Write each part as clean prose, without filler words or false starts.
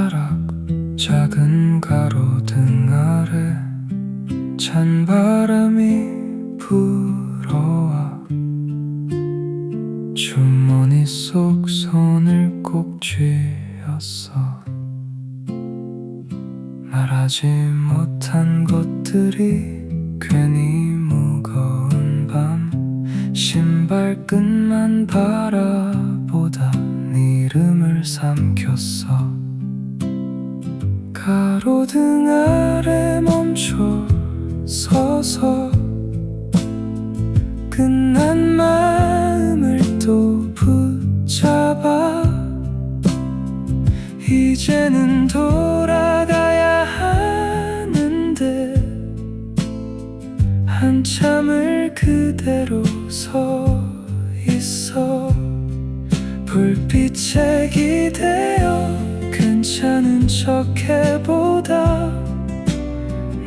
손가락 작은 가로등 아래 찬바람이 불어와 주머니 속 손을 꼭 쥐었어. 말하지 못한 것들이 괜히 무거운 밤 신발끈만 바라보다 네 이름을 삼켰어. 가로등 아래 멈춰 서서 끝난 마음을 또 붙잡아 이제는 돌아가야 하는데 한참을 그대로 서 있어. 불빛에 기대어 괜찮은 척 해보다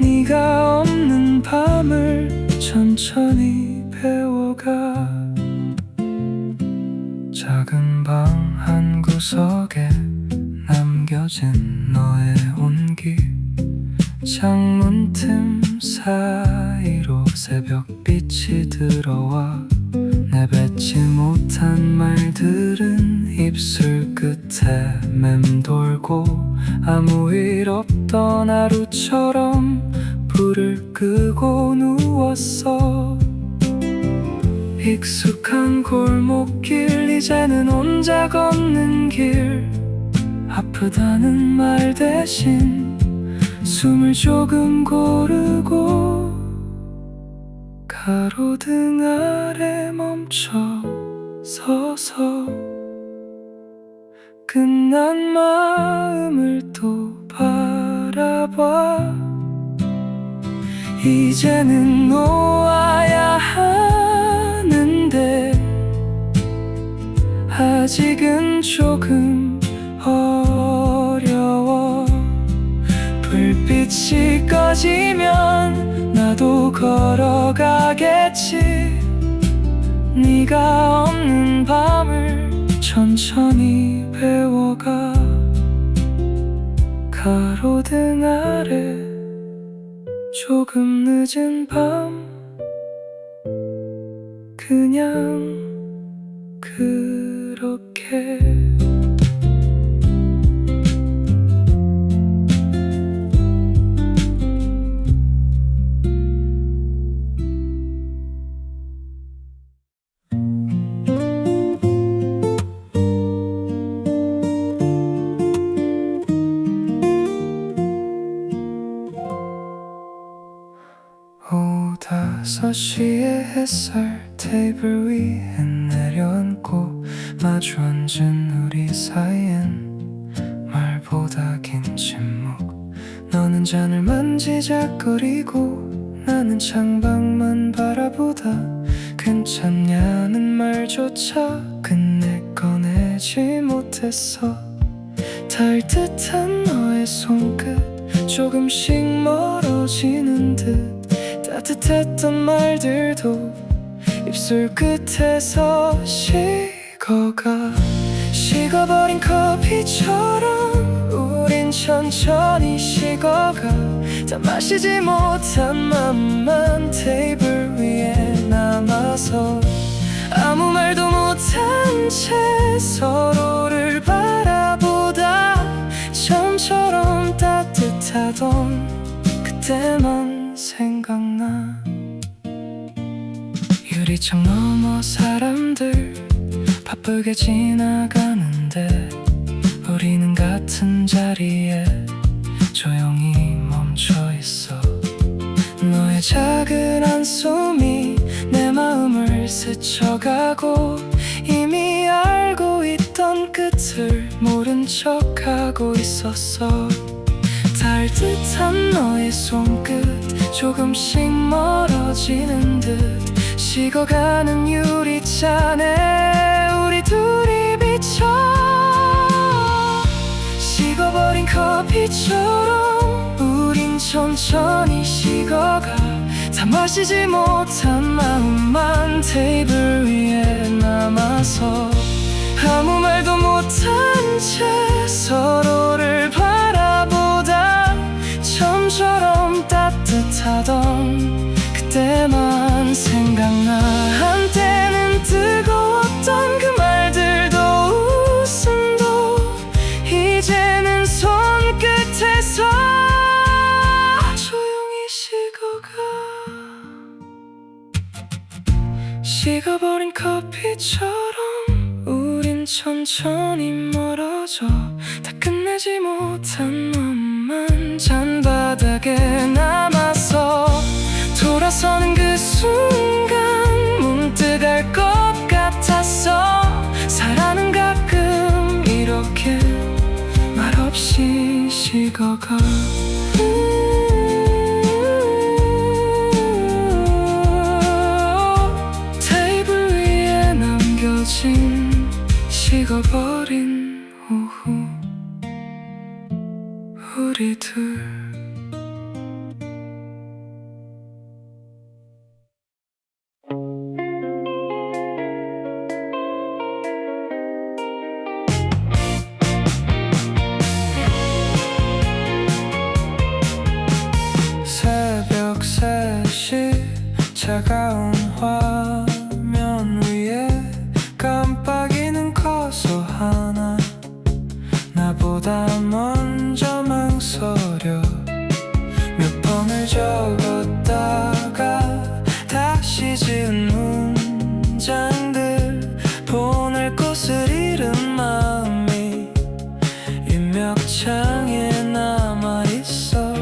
네가 없는 밤을 천천히 배워가. 작은 방 한 구석에 남겨진 너의 온기 창문 틈 사이로 새벽빛이 들어와 내뱉지 못한 말들은 입술 끝에 맴돌고 아무 일 없던 하루처럼 불을 끄고 누웠어. 익숙한 골목길 이제는 혼자 걷는 길 아프다는 말 대신 숨을 조금 고르고 가로등 아래 멈춰 서서 끝난 마음을 또 바라봐. 이제는 놓아야 하는데 아직은 조금 어려워. 불빛이 꺼지면 나도 걸어가겠지. 네가 없는 밤을 천천히 배워가. 가로등 아래 조금 늦은 밤 그냥 그렇게 오후 5시에 햇살 테이블 위에 내려앉고 마주 앉은 우리 사이엔 말보다 긴 침묵. 너는 잔을 만지작거리고 나는 창밖만 바라보다 괜찮냐는 말조차 끝내 꺼내지 못했어. 닿을 듯한 너의 손끝 조금씩 멀어지는 듯 따뜻했던 말들도 입술 끝에서 식어가. 식어버린 커피처럼 우린 천천히 식어가. 다 마시지 못한 맘만 테이블 위에 남아서 아무 말도 못한 채 서로를 바라보다 처음처럼 따뜻하던 그때만 생각나. 유리창 너머 사람들 바쁘게 지나가는데 우리는 같은 자리에 조용히 멈춰있어. 너의 작은 한숨이 내 마음을 스쳐가고 이미 알고 있던 끝을 모른 척하고 있었어. 닿을 듯한 너의 손끝 조금씩 멀어지는 듯 식어가는 유리잔에 우리 둘이 비쳐. 식어버린 커피처럼 우린 천천히 식어가. 다 마시지 못한 마음만 테이블 위에 남아서 아무 말도 못한 채 서로를 식어버린 커피처럼 우린 천천히 멀어져. 다 끝내지 못한 맘만 잔바닥에 남아서 돌아서는 그 순간 문득 알 것 같았어. 사랑은 가끔 이렇게 말없이 식어가. 테이블 위에 남겨진 식어버린 오후 우리들. 새벽 3시 차가운 화면 위에 깜빡이는 커서 하나 나보다 먼저 망설여. 몇 번을 적었다가 다시 지은 문장들. 보낼 곳을 잃은 마음이 입력창에 남아있어.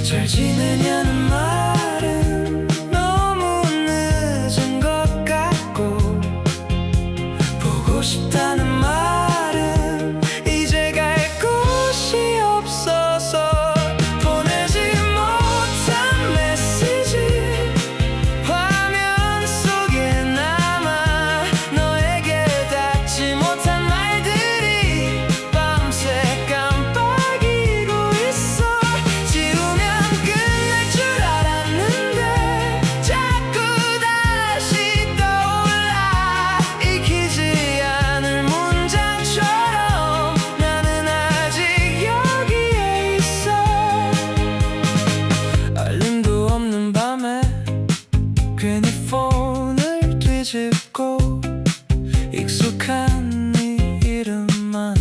잘 지내냐는 말은 너무 늦은 것 같고, 보고 싶다는 말은 이제 갈 곳이 없어서 보내지 못한 메시지. 화면 속에 남아 너에게 닿지 못한 말들이 밤새 깜빡이고 있어. 지우면 끝날 줄 알았는데 자꾸 다시 떠올라. 읽히지 않을 문장처럼 나는 아직 여기에 있어. 알림도 없는 밤에 괜히 폰을 뒤집고 익숙한 네 이름만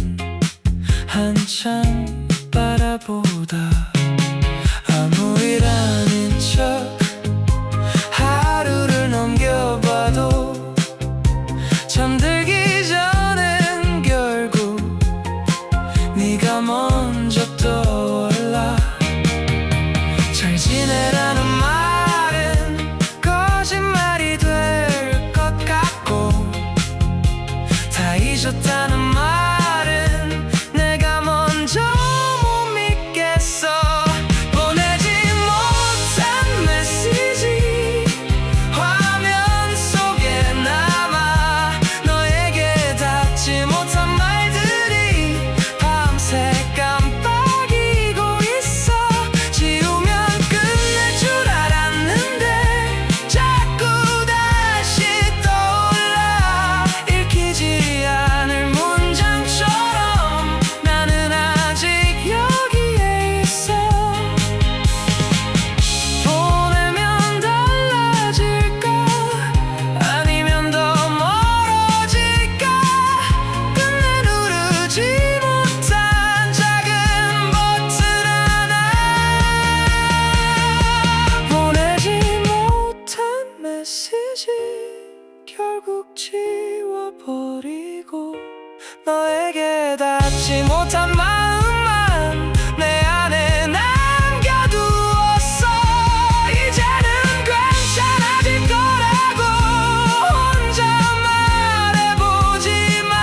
한참 바라보다 아무 일 아닌 척 하루를 넘겨봐도 잠들기 전엔 결국 네가 먼저 떠올라. 잘 지내라는 말은 거짓말이 될 것 같고, 다 잊었다는 말은 내가 먼저 못 믿겠어. 보내지 못한 메시지. 화면 속에 남아 너에게 닿지 못한 말들이 밤새 깜빡이고 있어. 지우면 끝날 줄 알았는데 자꾸 다시 떠올라. 읽히지 않을 문장처럼 나는 아직 여기에 있어. 보내면 달라질까? 아니면 더 멀어질까? 끝내 누르지 못한 작은 버튼 하나. 보내지 못한 메시지. 결국 지워버리고 너에게 닿지 못한 마음만 내 안에 남겨두었어. 이제는 괜찮아질 거라고 혼자 말해보지만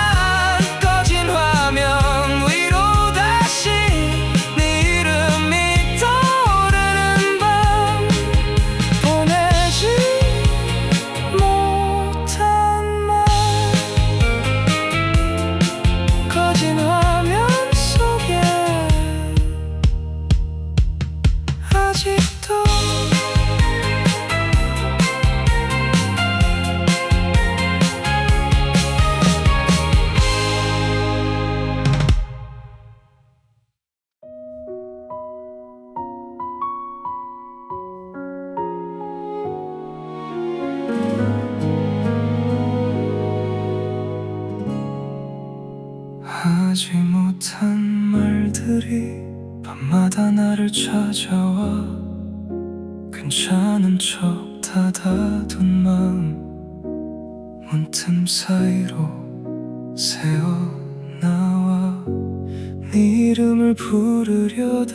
꺼진 화면 위로 다시 네 이름이 떠오르는 밤. 보내지 못한 말. 꺼진 화면 속에 아직도 하지 못한 말들이 밤마다 나를 찾아와. 괜찮은 척 닫아둔 마음 문틈 사이로 새어나와 네 이름을 부르려다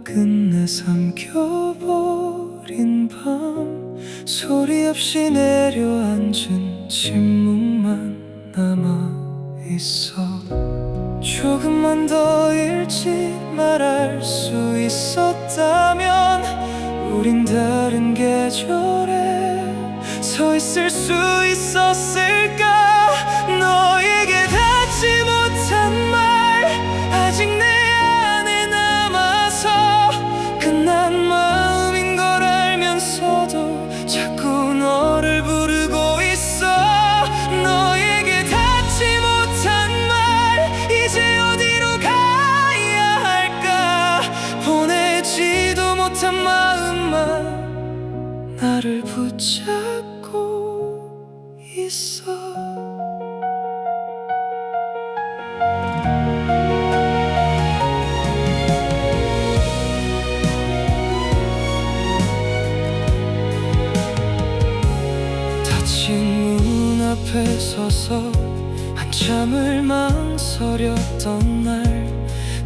끝내 삼켜버린 밤 소리 없이 내려앉은 침묵만 남아있어 조금만 더 일찍 말할 수 있었다면 우린 다른 계절에 서 있을 수 있었을까 너에게 닿지 못한 말 아직 내 안에 남아서 끝난 마음인 걸 알면서도 자꾸 너를 부르고 있어 너에게 닿지 못한 말 이제 어디로 가야 할까 보내지도 못한 마음만 나를 붙잡고 있어 닫힌 문 앞에 서서 한참을 망설였던 날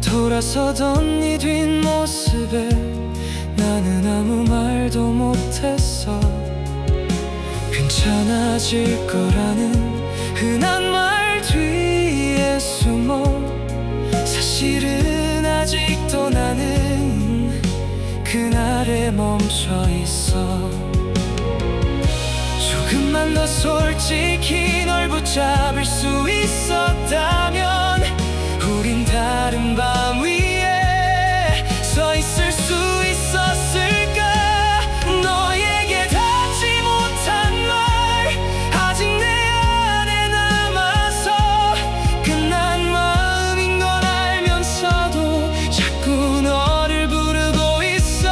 돌아서던 네 뒷모습에 나는 아무 말도 못했어 괜찮아질 거라는 흔한 말 뒤에 숨어 사실은 아직도 나는 그날에 멈춰 있어 조금만 더 솔직히 널 붙잡을 수 있었다면 우린 다른 밤 위에 서 있을 수 있었을까 너에게 닿지 못한 말 아직 내 안에 남아서 끝난 마음인 걸 알면서도 자꾸 너를 부르고 있어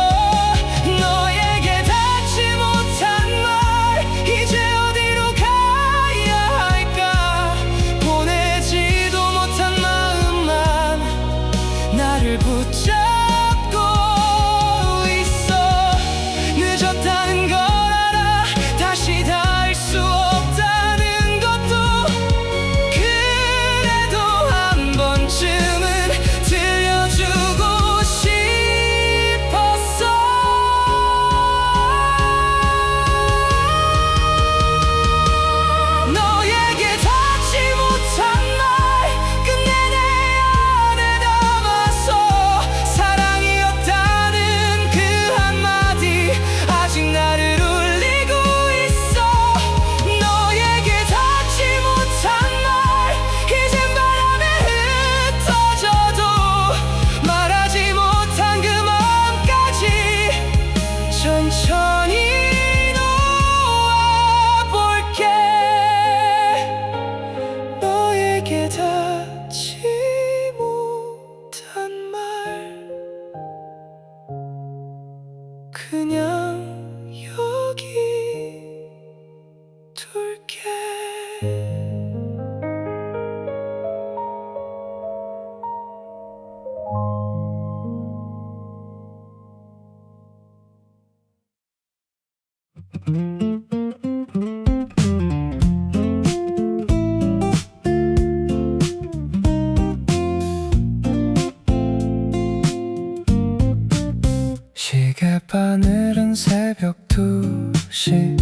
너에게 닿지 못한 말 이제 어디로 가야 할까 보내지도 못한 마음만 나를 붙잡고 있어 늦었다는 걸 알아 다시 닿을 수 없다는 것도 그래도 한 번쯤은 들려주고 싶었어 너에게 닿지 못한 말 끝내 내 안에 남아서 사랑이었다는 그 한마디 아직 나를 울리고 있어 너에게 닿지 못한 말 이젠 바람에 흩어져도 말하지 못한 그 마음까지 천천히 놓아볼게 너에게 닿지 못한 말 그냥 여기 둘게 시계 바늘은 새벽 2시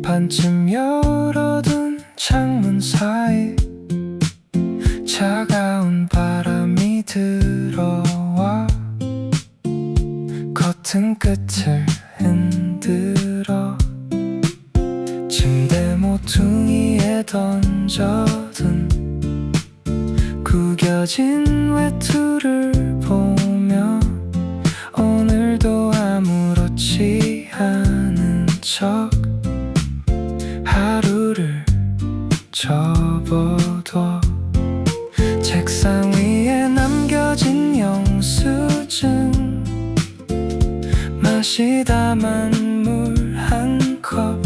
반쯤 열어둔 창문 사이 차가운 바람이 들어와 커튼 끝을 흔들어 침대 모퉁이에 던져둔 구겨진 외투를 보며 오늘도 아무렇지 않은 척 하루를 접어둬 책상 위에 남겨진 영수증 마시다만 물 한 컵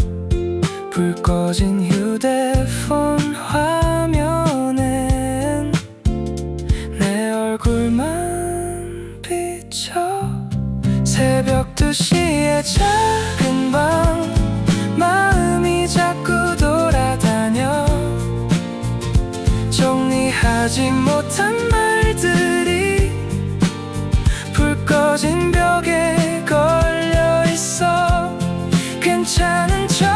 불 꺼진 휴대폰 화면엔 내 얼굴만 비쳐 새벽 2시에 작은 방 마음이 자꾸 돌아 하지 못한 말들이 불 꺼진 벽에 걸려있어. 괜찮은 척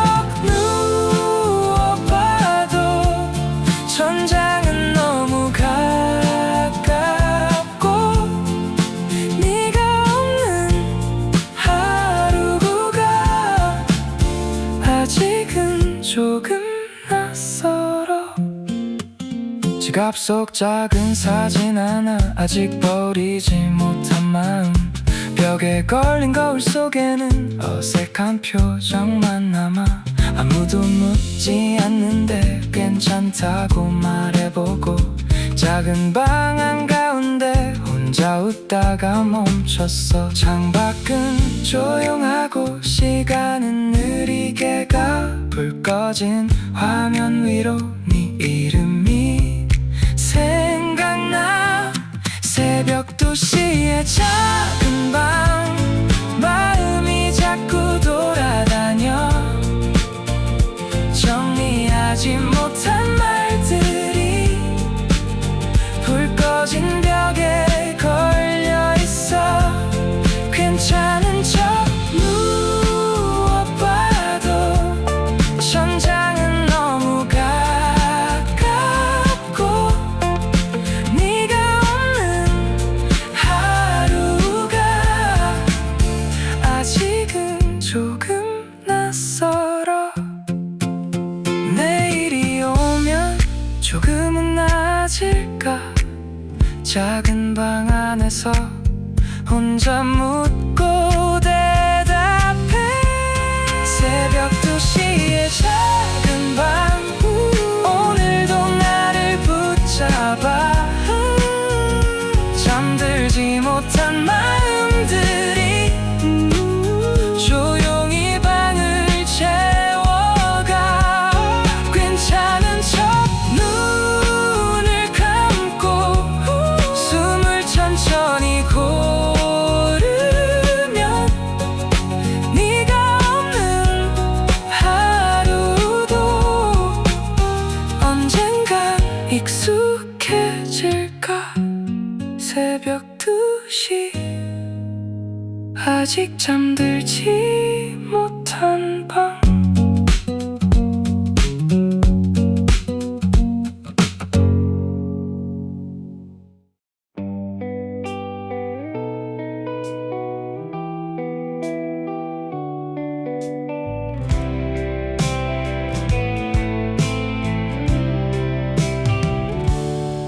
누워봐도 천장은 너무 가깝고 네가 없는 하루가 아직은 조금 낯설어. 지갑 속 작은 사진 하나, 아직 버리지 못한 마음. 벽에 걸린 거울 속에는 어색한 표정만 남아. 아무도 묻지 않는데 괜찮다고 말해보고, 작은 방 한가운데 혼자 웃다가 멈췄어. 창밖은 조용하고 시간은 느리게 가. 불 꺼진 화면 위로 네 이름이 생각나. 새벽 2시의 작은 방, 마음이 자꾸 돌아다녀. 정리하지 못한 말들이 불 꺼진 벽에 걸려있어. 괜찮은 척 누워봐도 천장은 너무 가깝고 네가 없는 하루가 아직은 조금 낯설어. 내일이 오면 조금은 나아질까. 작은 방 안에서 혼자 묻고 대답해. 새벽 2시의 작은 방, 오늘도 나를 붙잡아. 잠들지 못한 마음들이 조용히 방을 채워가. 괜찮은 척 눈을 감고 숨을 천천히 고르면 네가 없는 하루도 언젠간 익숙해질까. 새벽 2시, 아직 잠들지 못한 방.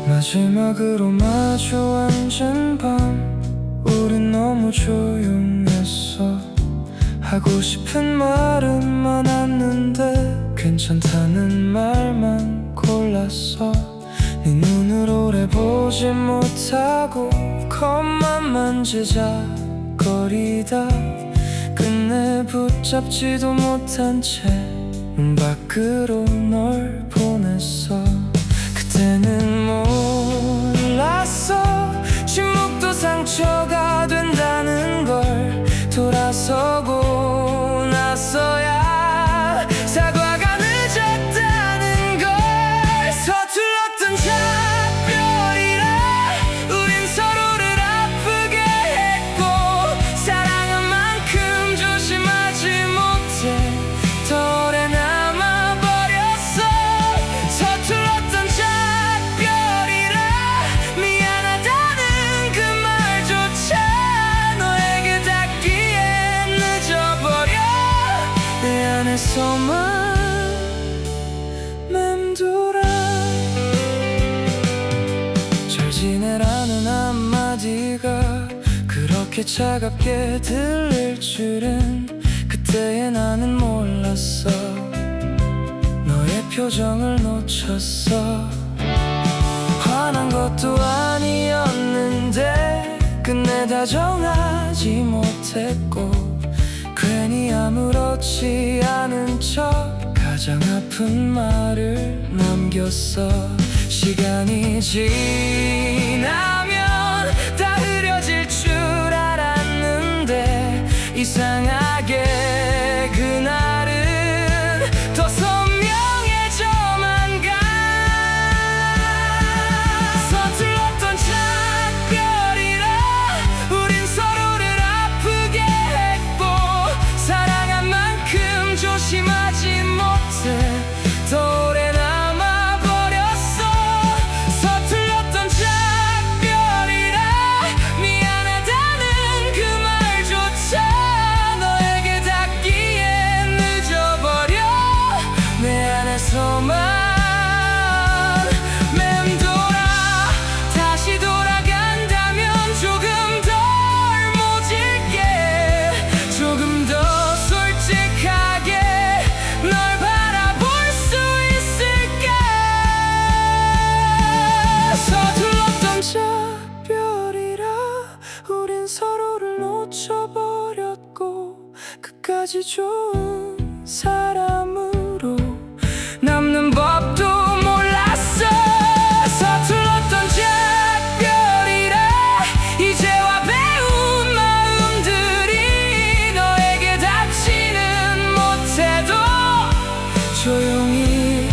마지막으로 마주 앉은 밤, 우린 너무 조용했어. 하고 싶은 말은 많았는데 괜찮다는 말만 골랐어. 네 눈을 오래 보지 못하고 컵만 만지작거리다 끝내 붙잡지도 못한 채 문 밖으로 널 보냈어. 그때는 몰랐어, 침묵도 상처가 된다는 걸. 돌아서고 나서야 사과가 늦었다는 걸. 서툴렀던 작별이라 우린 서로를 아프게 했고, 사랑한 만큼 조심하지 못해 더 오래 남아버렸어. 서툴렀던 작별이라 미안하다는 그 말조차 너에게 닿기엔 늦어버려. 내 안에서만 맴돌아. 잘 지내라는 한마디가 그렇게 차갑게 들릴 줄은 그때의 나는 몰랐어. 너의 표정을 놓쳤어. 화난 것도 아니었는데 끝내 다정하지 못했고, 괜히 아무렇지 않은 척 가장 아픈 말을 남겼어. 시간이 지나면 다 흐려질 줄 알았는데 이상하게 그날은 더 선명해져만 가. 우린 서로를 놓쳐버렸고 끝까지 좋은 사람으로 남는 법도 몰랐어. 서툴렀던 작별이라 이제와 배운 마음들이 너에게 닿지는 못해도 조용히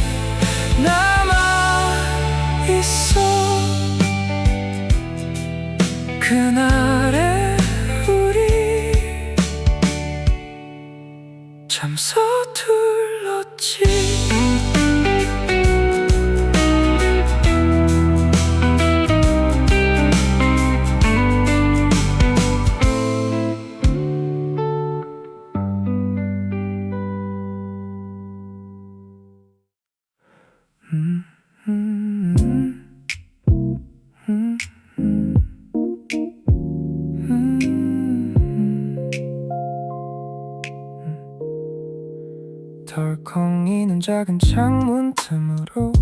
남아있어. 그날의 우리 참 서툴렀지. 덜컹이는 작은 창문 틈으로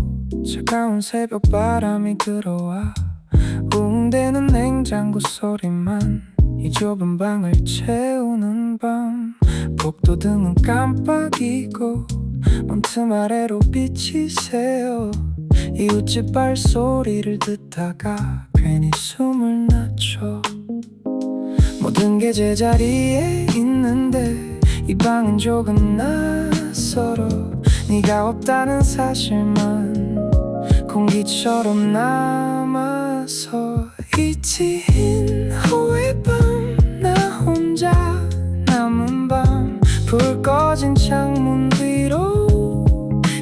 차가운 새벽 바람이 들어와 웅대는 냉장고 소리만 이 좁은 방을 채우는 밤. 복도등은 깜빡이고 문틈 아래로 빛이 새어 이웃집 발소리를 듣다가 괜히 숨을 낮춰. 모든 게 제자리에 있는데 이 방은 조금 낯설어. 네가 없다는 사실만 공기처럼 남아서 이 긴 후의 밤 나 혼자 남은 밤 불 꺼진 창문 위로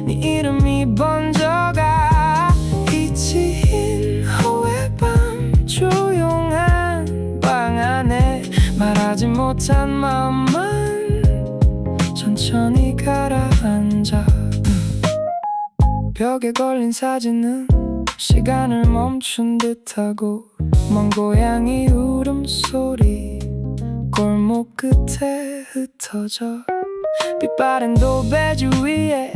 네 이름이 번져가. 이 긴 후의 밤 조용한 방 안에 말하지 못한 마음만 천천히 가라앉아. 벽에 걸린 사진은 시간을 멈춘 듯하고 먼 고양이 울음소리 골목 끝에 흩어져. 빛바랜 도배지 위에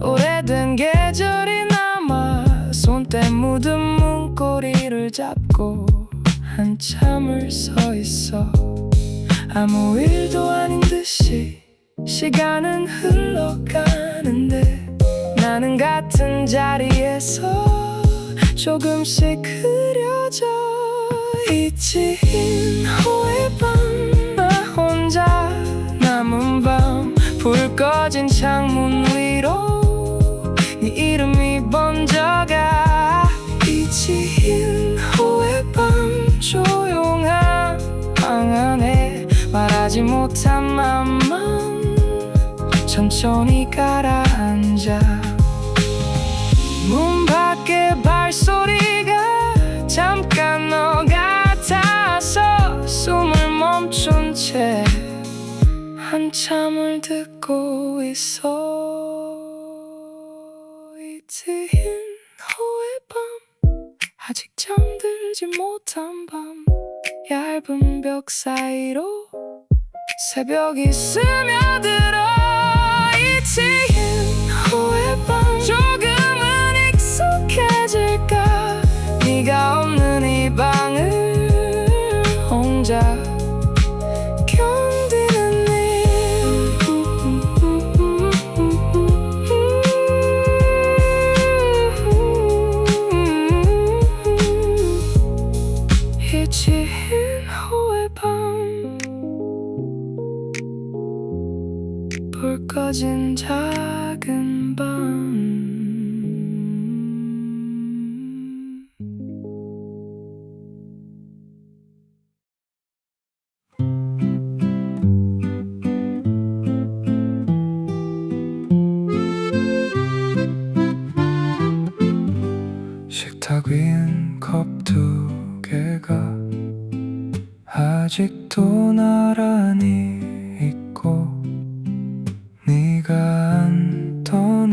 오래된 계절이 남아 손때 묻은 문고리를 잡고 한참을 서 있어. 아무 일도 아닌 듯이 시간은 흘러가는데 나는 같은 자리에서 조금씩 흐려져. 이 긴 후의 밤 나 혼자 남은 밤 불 꺼진 창문 위로 네 이름이 번져가. 이 긴 후의 밤 조용한 방 안에 말하지 못한 맘만 천천히 가라앉아. 문 밖에 발소리가 잠깐 너 같아서 숨을 멈춘 채 한참을 듣고 있어. 이 긴 후의 밤 아직 잠들지 못한 밤 얇은 벽 사이로 새벽이 스며들어. 이 긴 후의 밤 조금은 익숙해질까. 네가 없는 이 방을 혼자 견디는 일. 이 긴 후의 밤 불 꺼진 작은 방. 식탁 위엔 컵 두 개가 아직도 나란히 있고 네가 앉던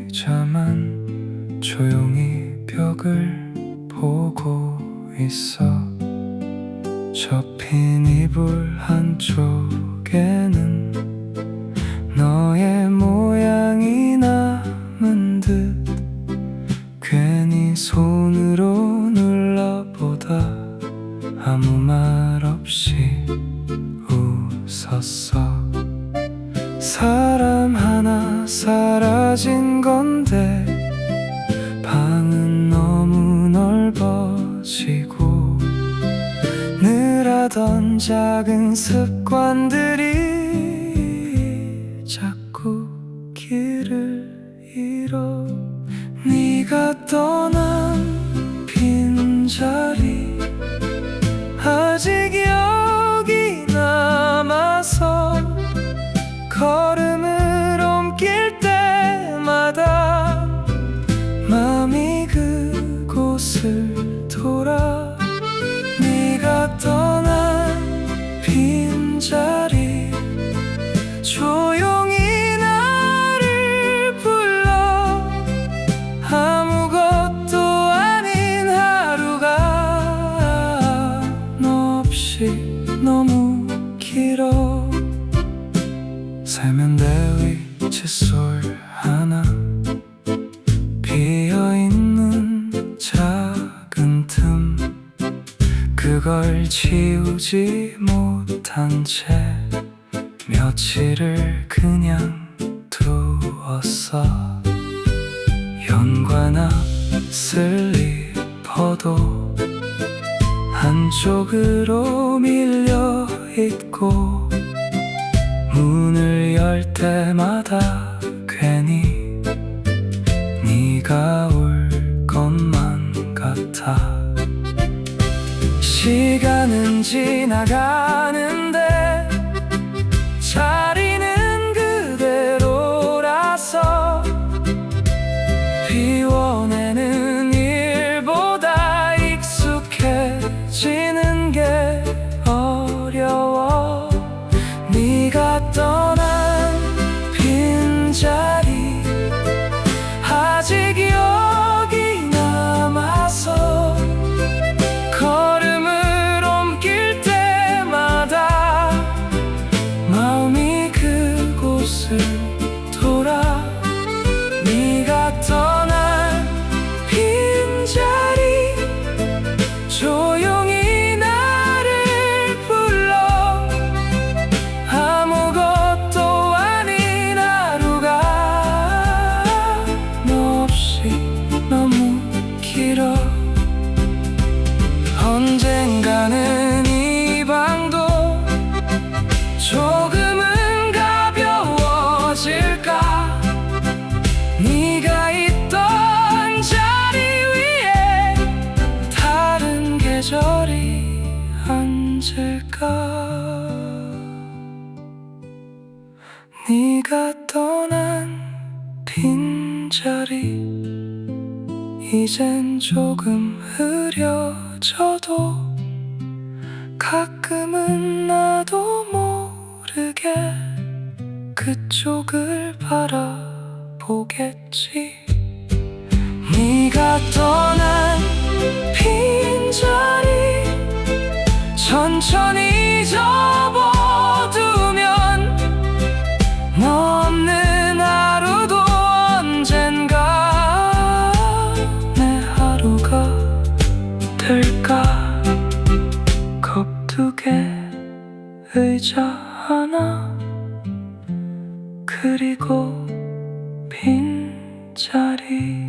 의자만 조용히 벽을 보고 있어. 접힌 이불 한쪽에는 너의 모양이 남은 듯 괜히 손으로 눌러보다 아무 말 있었어. 사람 하나 사라진 건데 방은 너무 넓어지고 늘 하던 작은 습관들이 자꾸 길을 잃어. 네가 떠난 빈자리 아직 여기 남아서 걸음을 옮길 때마다 마음이 그곳을 돌아. 네가 떠난 빈자리 조용히 나를 불러. 아무것도 아닌 하루가 너 없이 너무 길어. 세면대 위 칫솔 하나 비어있는 작은 틈 그걸 치우지 못한 채 며칠을 그냥 두었어. 현관 앞 슬리퍼도 한쪽으로 밀려 있고 문을 열 때마다 괜히 네가 올 것만 같아. 시간은 지나가는데 자리는 그대로라서 비워내는 일보다 익숙해지는 게 어려워. 네가 떠난 빈자리 아직 여기 남아서 걸음을 옮길 때마다 마음이 그곳을 돌아. 네가 떠난 빈자리 조용히 나를 불러. 아무것도 아닌 하루가 너 없이 너무 길어. 언젠가는 이 방도 조금은 가벼워질까. 네가 있던 자리 위에 다른 계절이 앉을까. 네가 떠난 빈자리 이젠 조금 흐려져도 가끔은 나도 모르게 그쪽을 바라보겠지. 네가 떠난 빈자리 천천히 접어두면 너 없는 하루도 언젠가 내 하루가 될까. 겁두개 의자 하나 그리고 빈자리.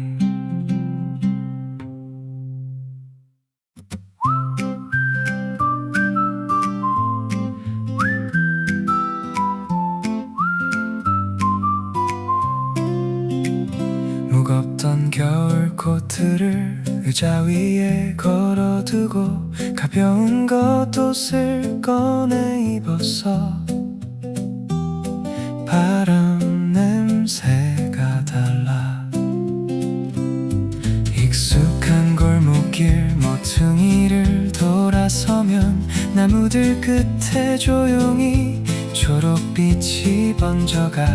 무겁던 겨울 코트를 의자 위에 걸어두고 가벼운 겉옷을 꺼내 입었어. 바람 냄새가 달라. 익숙한 골목길 모퉁이를 돌아서면 나무들 끝에 조용히 초록빛이 번져가.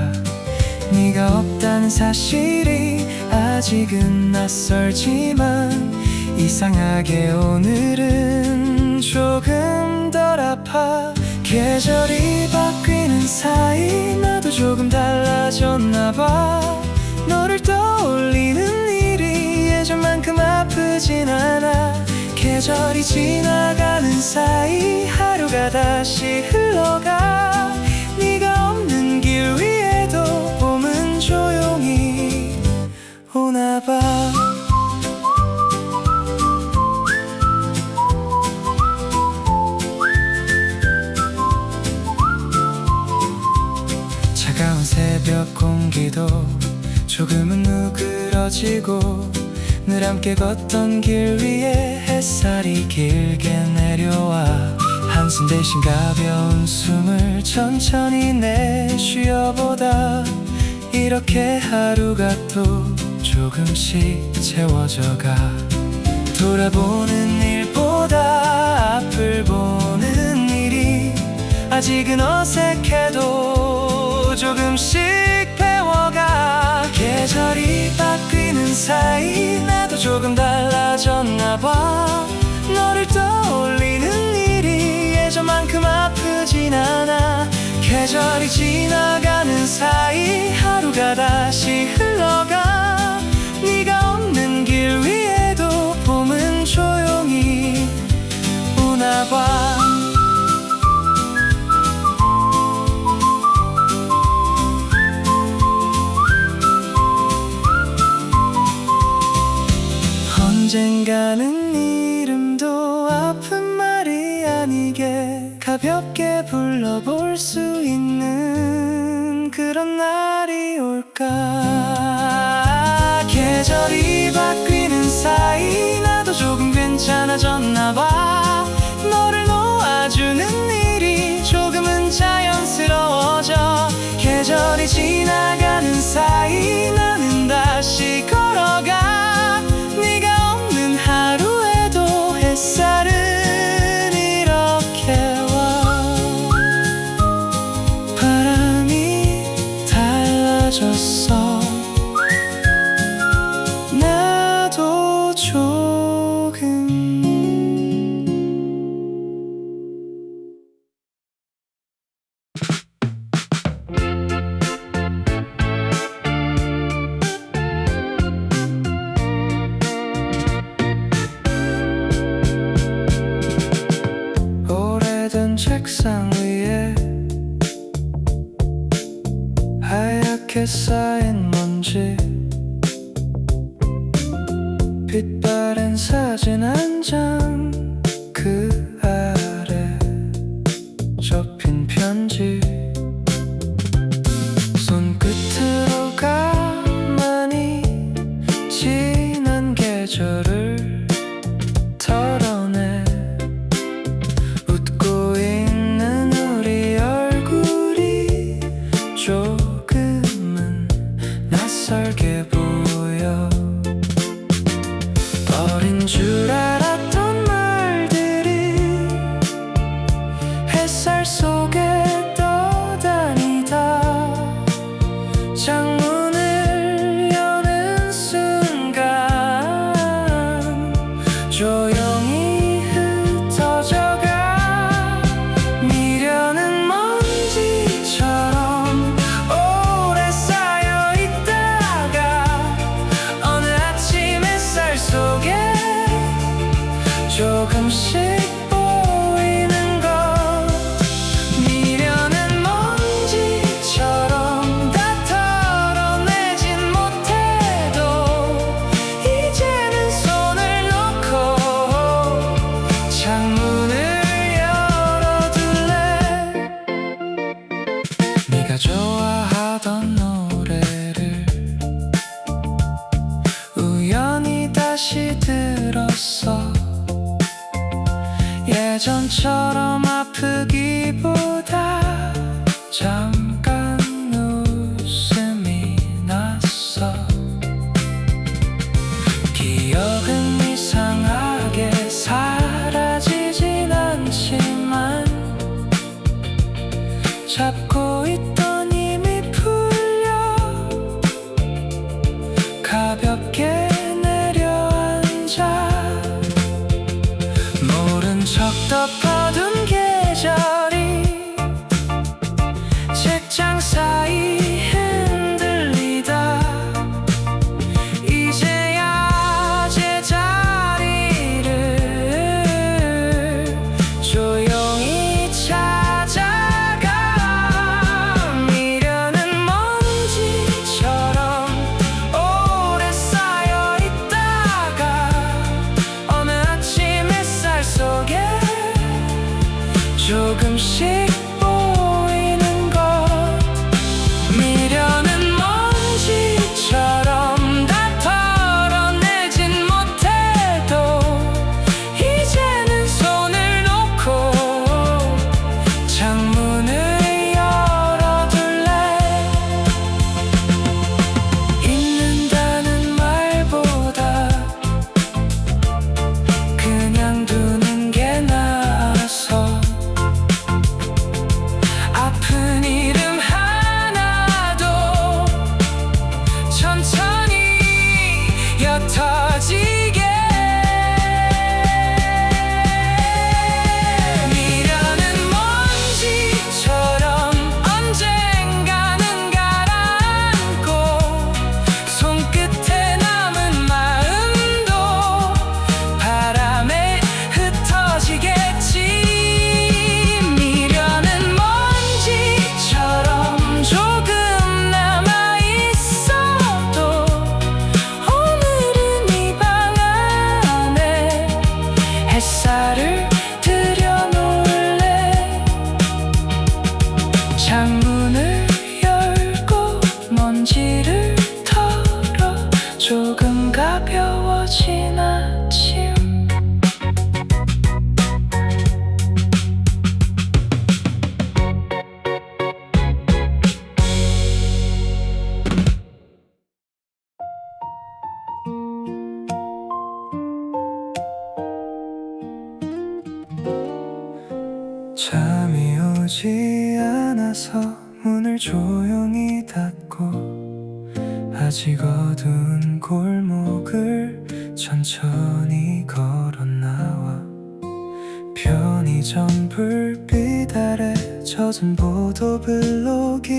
네가 없다는 사실이 아직은 낯설지만 이상하게 오늘은 조금 덜 아파. 계절이 바뀌는 사이 나도 조금 달라졌나봐. 너를 떠올리는 일이 예전만큼 아프진 않아. 계절이 지나가는 사이 하루가 다시 흘러가. 다리도 조금은 누그러지고 늘 함께 걷던 길 위에 햇살이 길게 내려와 한숨 대신 가벼운 숨을 천천히 내쉬어보다 이렇게 하루가 또 조금씩 채워져가 돌아보는 일보다 앞을 보는 일이 아직은 어색해도 조금씩 배워가 계절이 바뀌는 사이 나도 조금 달라졌나 봐 너를 떠올리는 일이 예전만큼 아프진 않아 계절이 지나가는 사이 하루가 다시 흘러가 네가 없는 길 위에도 봄은 조용히 오나 봐 언젠가는 이름도 아픈 말이 아니게 가볍게 불러볼 수 있는 그런 날이 올까 계절이 바뀌는 사이 나도 조금 괜찮아졌나 봐 너를 놓아주는 일이 조금은 자연스러워져 계절이 지나가는 사이 나는 다시 걸어가 네가 없는 하루에도 햇살은 이렇게 와 바람이 달라졌어 나도 조금 오래된 책상 위에 하얗게 쌓인 먼지 빛바랜 사진 한 장 그 아래 접힌 편지 손끝으로 가만히 지난 계절을 털어내 웃고 있는 우리 얼굴이 조금은 낯설게 보여 어린 줄 알았던 말들이 햇살 속에 떠다니다 창문을 여는 순간 조용히 흩어져가 미련은 먼지처럼 오래 쌓여 있다가 어느 아침 햇살 속에 조금씩 보이는 것 미련은 먼지처럼 다 털어내진 못해도 이제는 손을 놓고 창문을 열어둘래 네가 좋아하던 노래를 우연히 다시 들었어 예전처럼 아프기보다 잠깐 웃음이 났어 기억은 이상하게 사라지진 않지만 잡고 있던 힘이 풀려 가볍게 내려앉아 모른 척 덮어둔 계절이 책장 사이 흔들리다 이제야 제자리를 조용히 찾아가 미련은 먼지처럼 오래 쌓여 있다가 어느 아침 햇살 속에 조금씩 보이는 것 미련은 먼지처럼 잠이 오지 않아서 문을 조용히 닫고 아직 어두운 골목을 천천히 걸어 나와 편의점 불빛 아래 젖은 보도블록이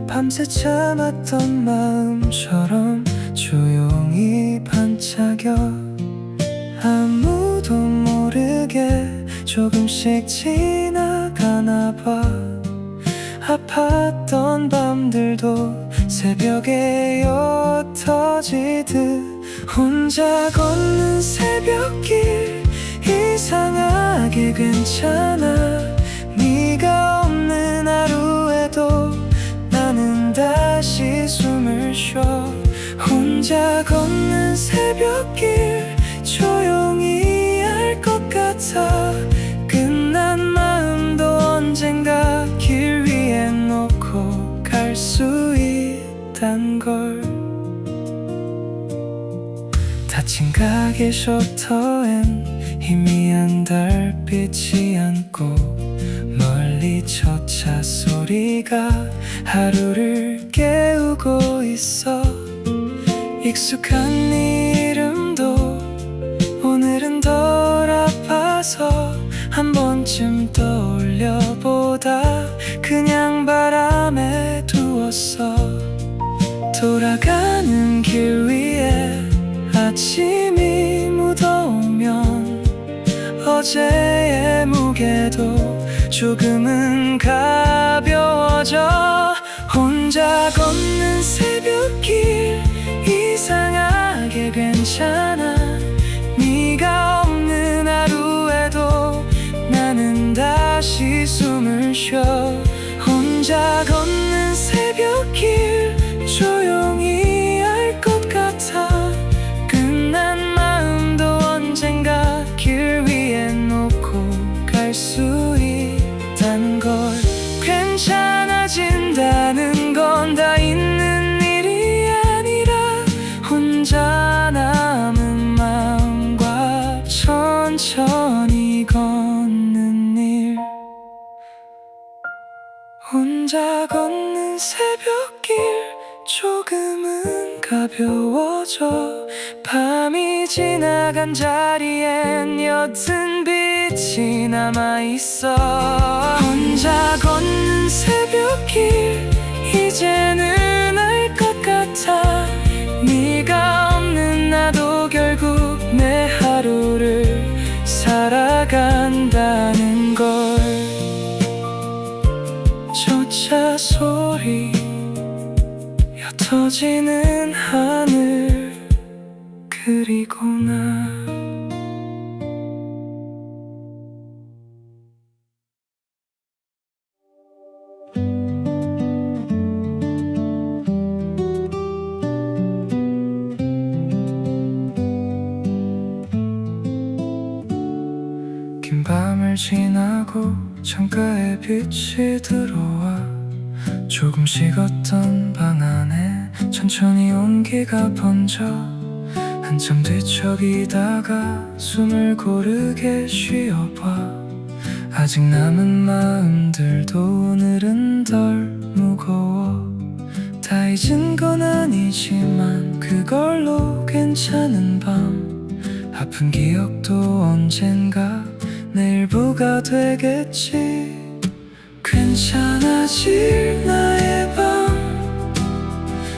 밤새 참았던 마음처럼 조용히 반짝여 아무도 모르게 조금씩 지나가나 봐. 아팠던 밤들도 새벽에 옅어지듯 혼자 걷는 새벽길 이상하게 괜찮아. 네가 없는 하루에도 나는 다시 숨을 쉬어. 혼자 걷는 새벽길 조용히 할 것 같아. 끝난 마음도 언젠가 길 위에 놓고 갈 수 있단 걸. 닫힌 가게 셔터엔 희미한 달빛이 안고 멀리 첫 차 소리가 하루를 깨우고 있어. 익숙한 네 이름도 오늘은 덜 아파서 한 번쯤 떠올려보다 그냥 바람에 두었어. 돌아가는 길 위에 아침이 묻어오면 어제의 무게도 조금은 가벼워져. 혼자 걷는 새벽길 이상하게 괜찮아. 네가 없는 하루에도 나는 다시 숨을 쉬어. 혼자 걷는 새벽길 조용히 할 것 같아. 끝난 마음도 언젠가 길 위에 놓고 갈 수 있단 걸. 괜찮아진다는 건 다 있는 일이 아니라 혼자 남은 마음과 천천히 걷는 일. 혼자 걷는 새벽길 조금은 가벼워져. 밤이 지나간 자리엔 옅은 빛이 남아있어. 혼자 걷는 새벽길 이제는 알 것 같아. 네가 없는 나도 결국 내 하루를 살아간다는 걸. 조차 소리 옅어지는 하늘 그리고 나. 긴 밤을 지나고 창가에 빛이 들어와 조금 식었던 방 안에 천천히 온기가 번져. 한참 뒤척이다가 숨을 고르게 쉬어봐. 아직 남은 마음들도 오늘은 덜 무거워. 다 잊은 건 아니지만 그걸로 괜찮은 밤. 아픈 기억도 언젠가 내 일부가 되겠지. 괜찮아질 나의 밤.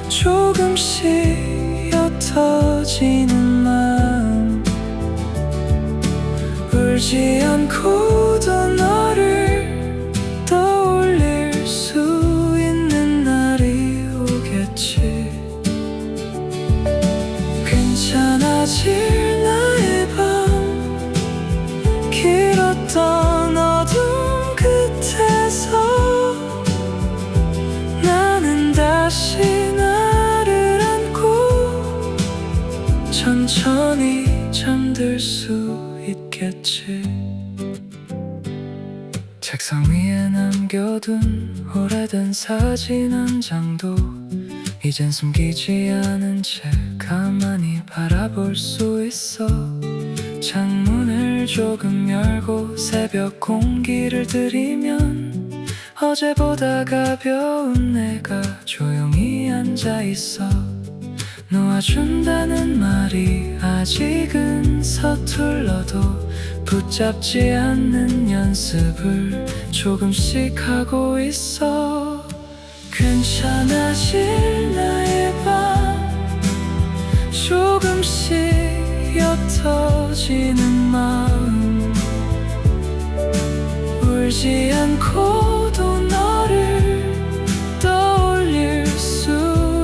조금씩 옅어지는 마음. 울지 않고도 너를 떠올릴 수 있는 날이 오겠지. 괜찮아질 나의 밤. 길었던 어둠 끝에서 나는 다시 나를 안고 천천히 잠들 수 있겠지. 책상 위에 남겨둔 오래된 사진 한 장도 이젠 숨기지 않은 채 가만히 바라볼 수 있어. 창문을 문을 조금 열고 새벽 공기를 들이면 어제보다 가벼운 내가 조용히 앉아있어. 놓아준다는 말이 아직은 서툴러도 붙잡지 않는 연습을 조금씩 하고 있어. 괜찮아질 나의 밤, 조금씩 옅어지는 마음, 울지 않고도 너를 떠올릴 수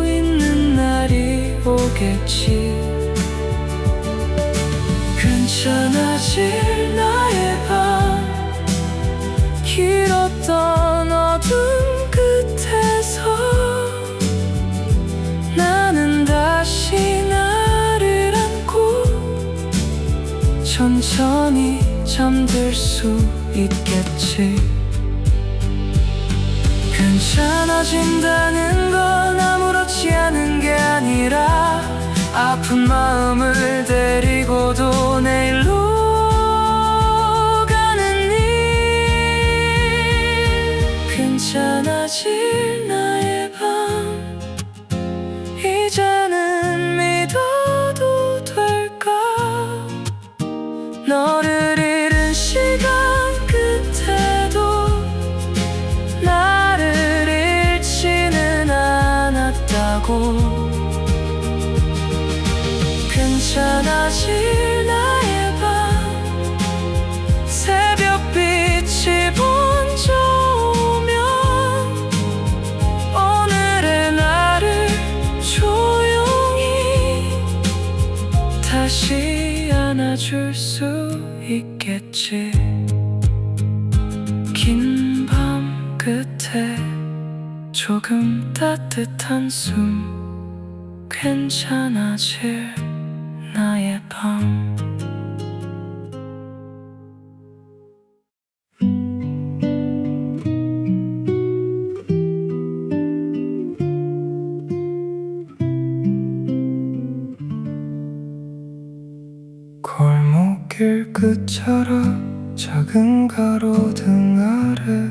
있는 날이 오겠지. 괜찮아질 나의 밤, 길었던 어둠 끝에서 나는 다시 나를 안고 천천히 잠들 수 있겠지. 괜찮아진다는 건 아무렇지 않은 게 아니라 아픈 마음을 데리고도 내일로 가는 일. 괜찮아질 나의 밤, 이제는 믿어도 될까? 너를 잃은 시간 끝에도 나를 잃지는 않았다고. 괜찮아질 나의 밤, 새벽빛이 번져 오면 오늘의 나를 조용히 다시 안아줄 수 있겠지. 긴 밤 끝에 조금 따뜻한 숨, 괜찮아질 나의 밤. 골목길 끝자락 작은 가로등 아래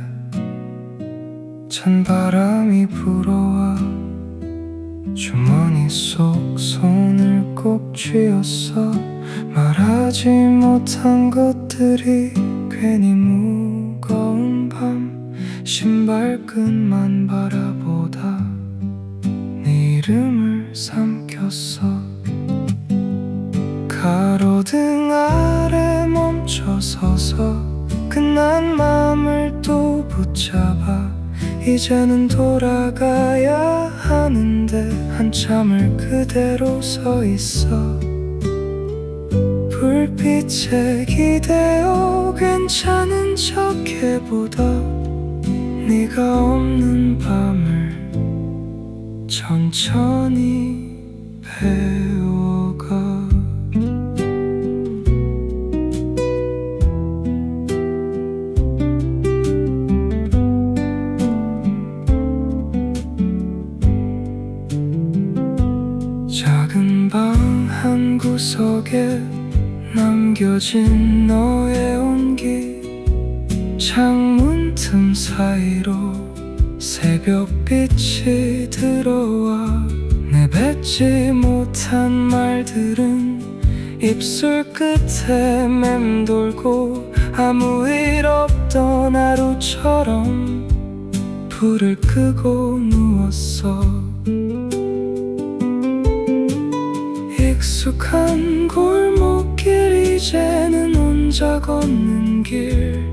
찬바람이 불어와 주머니 속 손을 꼭 쥐었어. 말하지 못한 것들이 괜히 무거운 밤, 신발끈만 바라보다 네 이름을 삼켰어. 가로등 아래 멈춰서서 끝난 마음을 또 붙잡아 이제는 돌아가야 하는데 한참을 그대로 서 있어. 불빛에 기대어 괜찮은 척 해보다 네가 없는 밤을 천천히 배워가. 작은 방 한 구석에 남겨진 너의 온기, 창문 틈 사이로 새벽빛이 들어와 내뱉지 못한 말들은 입술 끝에 맴돌고 아무 일 없던 하루처럼 불을 끄고 누웠어. 익숙한 골목길 이제는 혼자 걷는 길,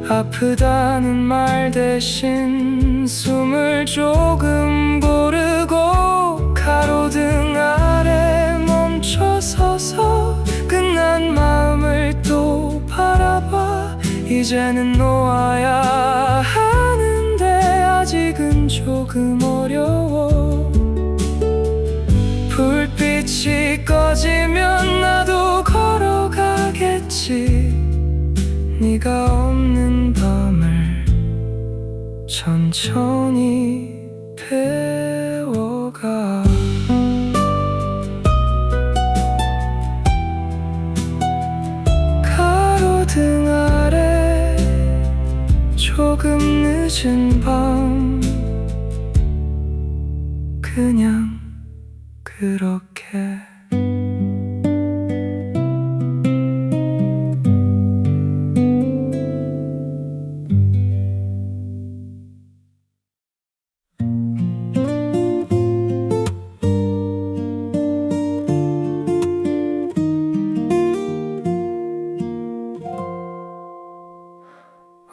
아프다는 말 대신 숨을 조금 고르고 가로등 아래 멈춰서서 끝난 마음을 또 바라봐. 이제는 놓아야 하는데 아직은 조금 어려워. 불빛이 꺼지면 나도 걸어가겠지. 네가 없는 밤을 천천히 배워가. 늦은 밤 그냥 그렇게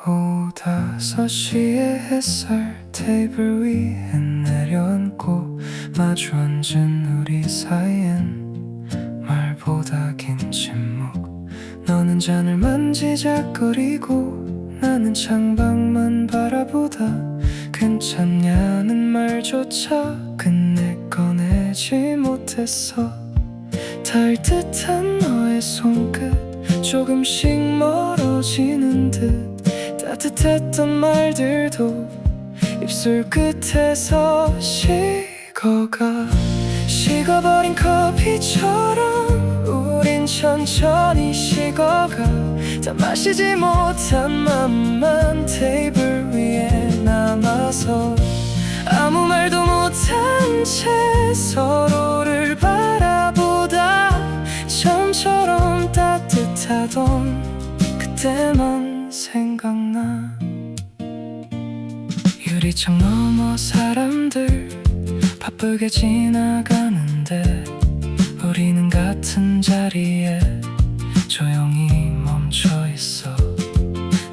오후 5시에 햇살 테이블 위에 내려앉고 마주 앉은 우리 사이엔 말보다 긴 침묵. 너는 잔을 만지작거리고 나는 창밖만 바라보다 괜찮냐는 말조차 끝내 꺼내지 못했어. 닿을 듯한 너의 손끝 조금씩 멀어지는 듯 따뜻했던 말들도 입술 끝에서 식어버린 커피처럼 우린 천천히 식어가. 다 마시지 못한 맘만 테이블 위에 남아서 아무 말도 못한 채 서로를 바라보다 처음처럼 따뜻하던 그때만 생각나. 유리창 너머 사람들 바쁘게 지나가는데 우리는 같은 자리에 조용히 멈춰있어.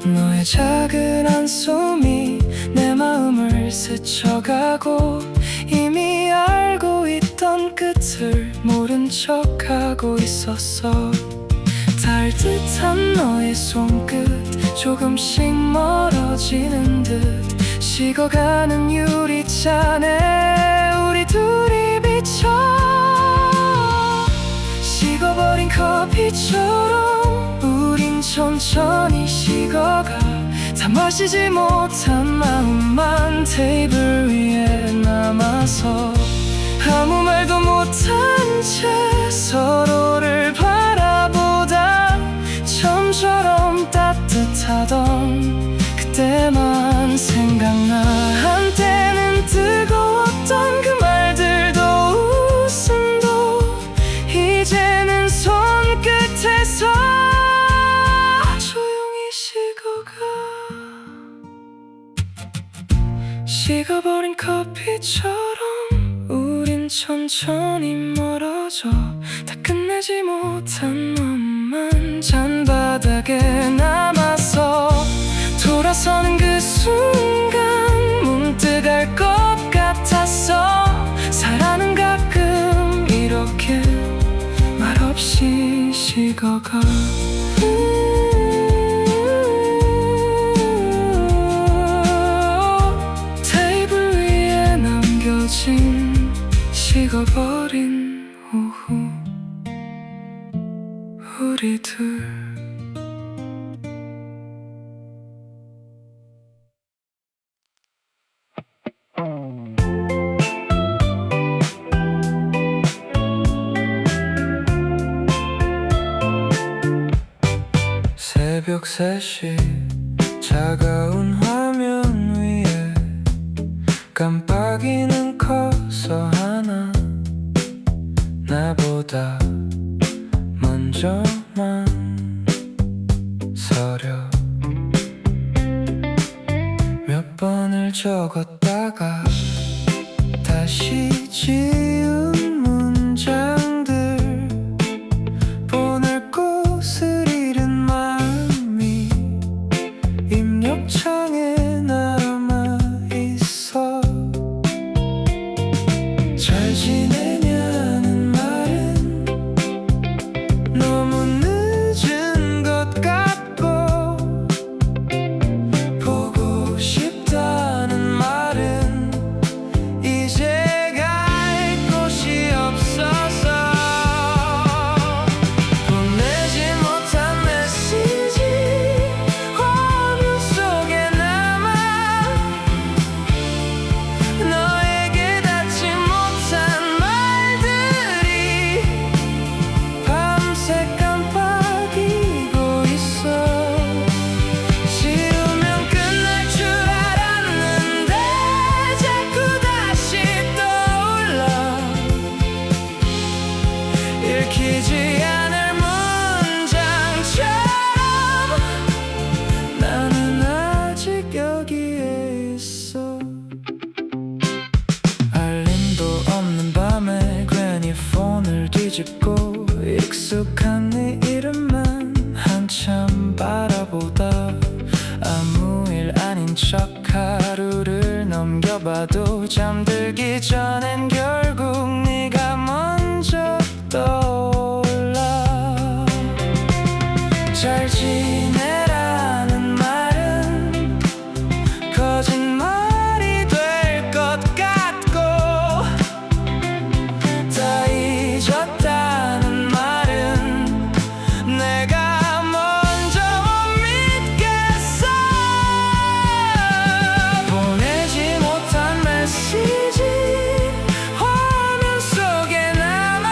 너의 작은 한숨이 내 마음을 스쳐가고 이미 알고 있던 끝을 모른 척하고 있었어. 닿을 듯한 너의 손끝 조금씩 멀어지는 듯 식어가는 유리잔에 우리 둘이 비쳐. 식어버린 커피처럼 우린 천천히 식어가. 다 마시지 못한 마음만 테이블 위에 남아서 아무 말도 못한 채 서로를 바라보다 처음처럼 따뜻하던 그때만 생각나. 한때는 뜨거웠던 그 말들도 웃음도 이제는 손끝에서 조용히 식어버린 커피처럼 우린 천천히 멀어져. 다 끝내지 못한 맘만 잔바닥에 남아서 돌아서는 그 순간 문득 알 것 같았어. 사랑은 가끔 이렇게 말없이 식어가. 테이블 위에 남겨진 식어버린 오후 우리들. 새벽 3시 차가운 화면 위에 깜빡이는 커서 하나 나보다 먼저만 서려. 몇 번을 적었다가 다시 지운 문장들 보낼 곳을 잃은 마음이 입력창에 남아있어. 잘 지내냐는 말은 너무 늦은 것 같고 보고 싶다는 말은 이제 갈 척 하루를 넘겨봐도 잠들기 전엔 결국 네가 먼저 떠올라. 잘 지내라는 말은 거짓말이 될 것 같고, 다 잊었다는 말은 내가 먼저 못 믿겠어. 보내지 못한 메시지 화면 속에 남아,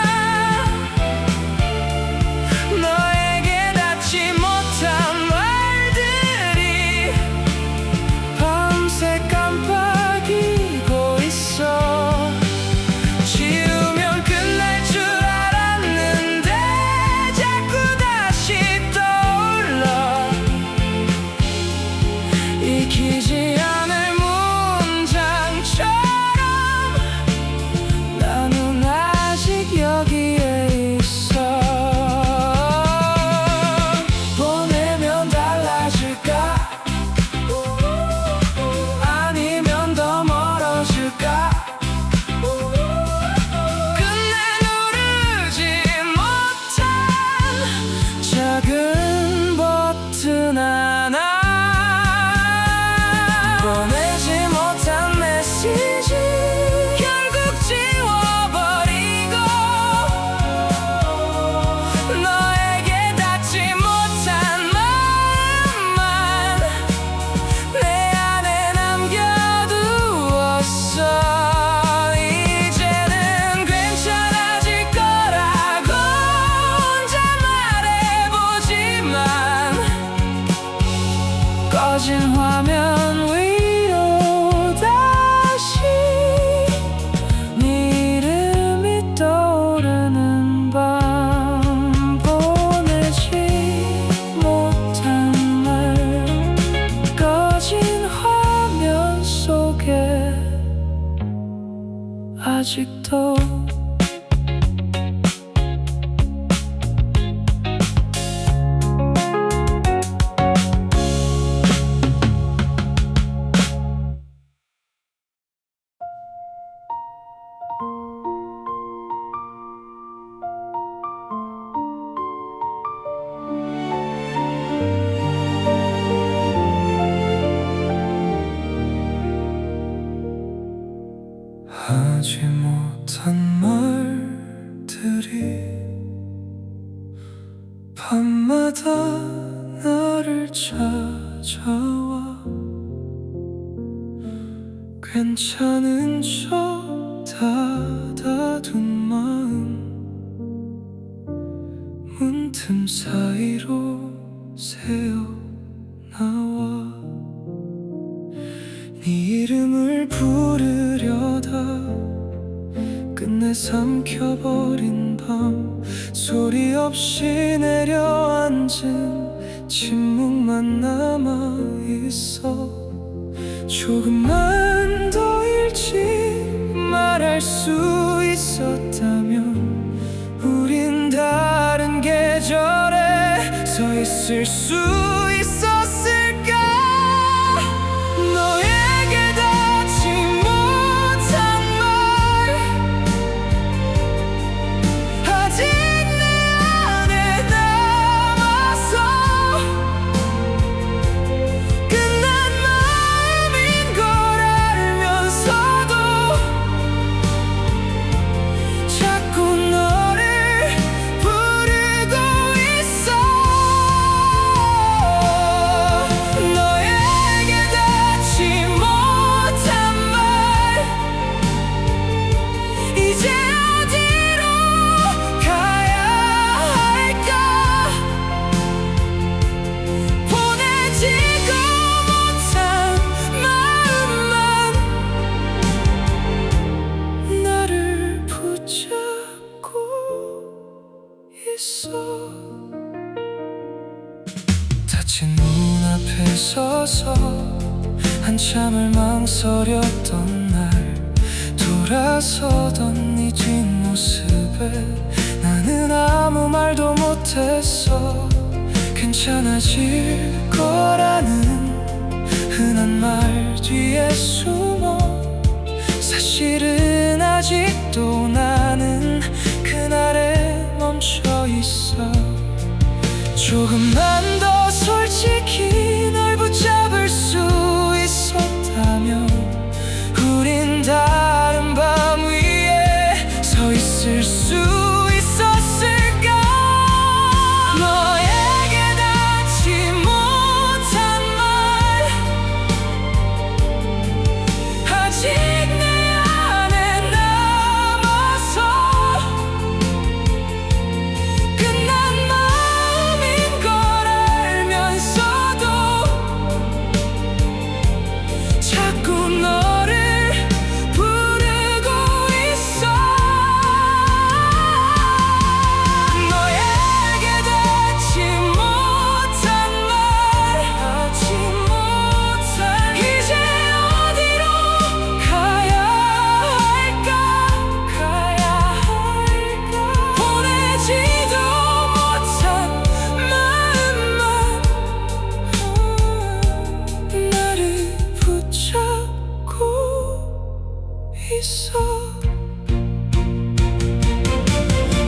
너에게 닿지 못한 말들이 밤새 깜빡이고 있어. 지우면 끝날 줄 알았는데 자꾸 다시 떠올라. 익히지 않을 문장처럼 나는 아직 여기에 있어. 보내면 달라질까? 아니면 더 멀어질까? 끝내 누르지 못한 작은 버튼 하나. 보내지 못한 메시지 결국 지워버리고, 너에게 닿지 못한 마음만 내 안에 남겨두었어. 이제는 괜찮아질 거라고 혼자 말해보지만 꺼진 화면 위로 다시 네 이름이 떠오르는 밤. 보내지 못한 말 꺼진 화면 속에 아직도 하지 못한 말들이 밤마다 나를 찾아와. 괜찮은 척 닫아둔 마음 문틈 사이로 새어나와. 네 이름을 부르려다 끝내 삼켜버린 밤. 소리 없이 내려앉은 침묵만 남아있어. 조금만 더 일찍 말할 수 있었다면 우린 다른 계절에 서 있을 수 있었을까. 너에게 닿지 못한 말 아직 내 안에 남아서 끝난 마음인 걸 알면서도 자꾸 너를 부르고 있어. 너에게 닿지 못한 말 이제 어디로 가야 할까. 보내지도 못한 마음만 나를 붙잡고 있어. 닫힌 문 앞에 서서 한참을 망설였던 날, 돌아서던 네 뒷모습에 나는 아무 말도 못했어. 괜찮아질 거라는 흔한 말 숨어 사실은 아직도 나는 그날에 멈춰 있어. 조금만 더 솔직히 널 붙잡을 수 있었다면 우린 다른 밤 위에 서 있을 수 있었을까. 너에게 닿지 못한 말 아직 내 안에 남아서 끝난 마음인 걸 알면서도 자꾸 너를 부르고 있어. 너에게 닿지 못한 말 하지 못한 이제 어디로 가야 할까 보내지도 못한 마음만 나를 붙잡고 있어.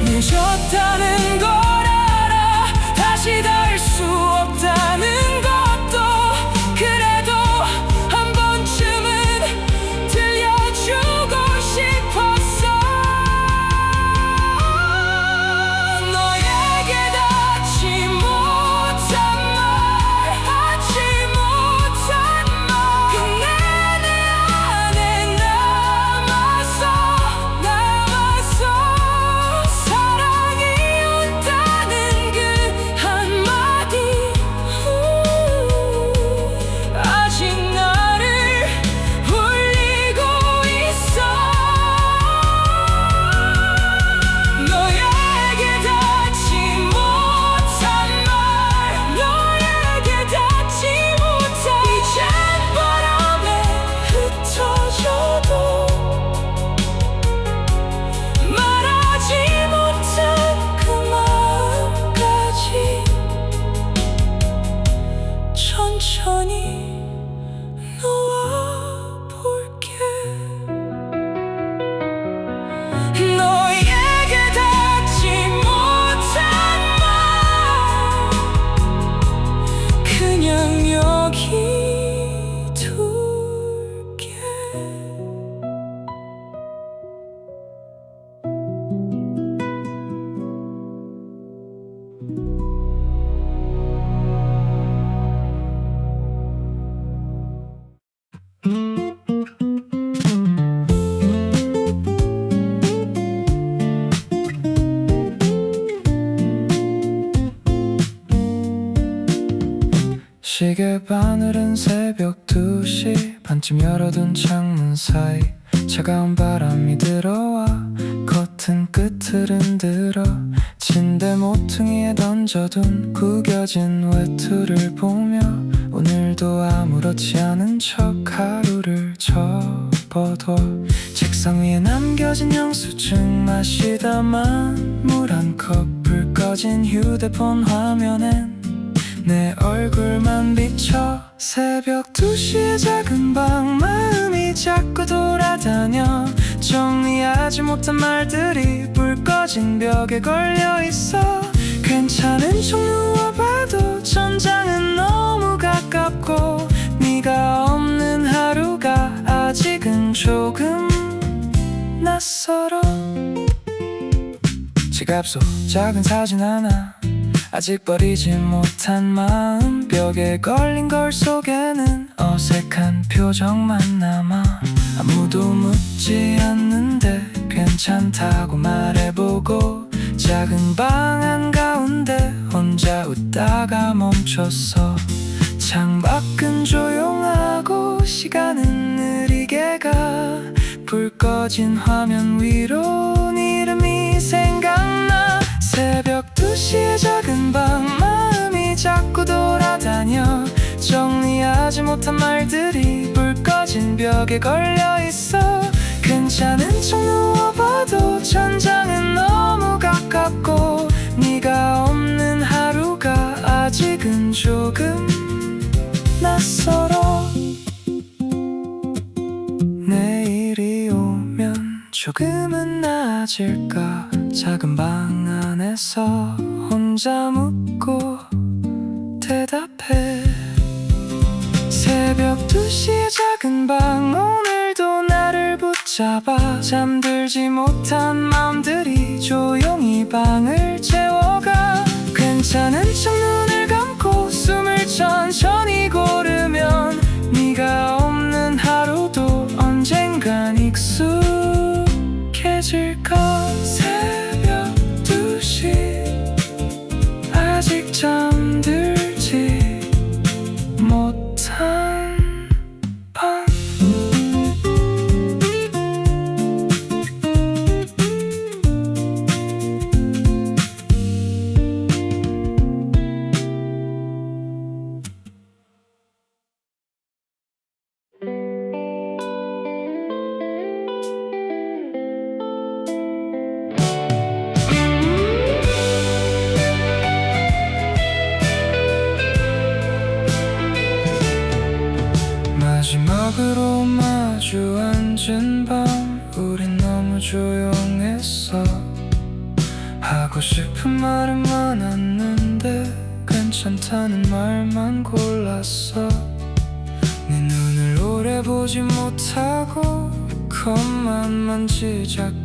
늦었다는 걸 알아. 다시 닿을 수 없다는 것도 그래도 한 번쯤은 들려주고 싶었어. 너에게 닿지 못한 말 하지 못한 말 그냥 내 안에 남아서 사랑이 온다는 그 한마디 아직 나를 울리고 있어. 너에게 닿지 못한 말 너에게 닿지 못한 이젠 바람에 흩어져도 말하지 못한 그 마음까지 천천히 놓아볼게. 너에게 닿지 못한 말 그냥 여기 둘게. 시계 바늘은 새벽 2시 반쯤 열어둔 창문 사이 차가운 바람이 들어와 커튼 끝을 흔들어 침대 모퉁이에 던져둔 구겨진 외투를 보며 오늘도 아무렇지 않은 척 하루를 접어둬. 책상 위에 남겨진 영수증 마시다 만 물 한 컵 불 꺼진 휴대폰 화면엔 내 얼굴만 비쳐. 새벽 2시의 작은 방 마음이 자꾸 돌아다녀. 정리하지 못한 말들이 불 꺼진 벽에 걸려있어. 괜찮은 척 누워봐도 천장은 너무 가깝고 네가 없는 하루가 아직은 조금 낯설어. 지갑 속 작은 사진 하나 아직 버리지 못한 마음 벽에 걸린 걸 속에는 어색한 표정만 남아. 아무도 묻지 않는데 괜찮다고 말해보고 작은 방 한가운데 혼자 웃다가 멈췄어. 창밖은 조용하고 시간은 느리게 가. 불 꺼진 화면 위로 네 이름이 생각나. 새벽 2시의 작은 방 마음이 자꾸 돌아다녀. 정리하지 못한 말들이 불 꺼진 벽에 걸려있어. 괜찮은 척 누워봐도 천장은 너무 가깝고 네가 없는 하루가 아직은 조금 낯설어. 조금은 나아질까. 작은 방 안에서 혼자 묻고 대답해. 새벽 2시의 작은 방, 오늘도 나를 붙잡아. 잠들지 못한 마음들이 조용히 방을 채워가. 괜찮은 척 눈을 감고 숨을 천천히 고르면 네가 없는 하루도 언젠간 익숙해질까. 새벽 2시 아직 잠들지 못한 밤. 마지막으로 마주 앉은 밤, 우린 너무 조용했어. 하고 싶은 말은 많았는데 괜찮다는 말만 골랐어. 네 눈을 오래 보지 못하고 컵만 만지작거리다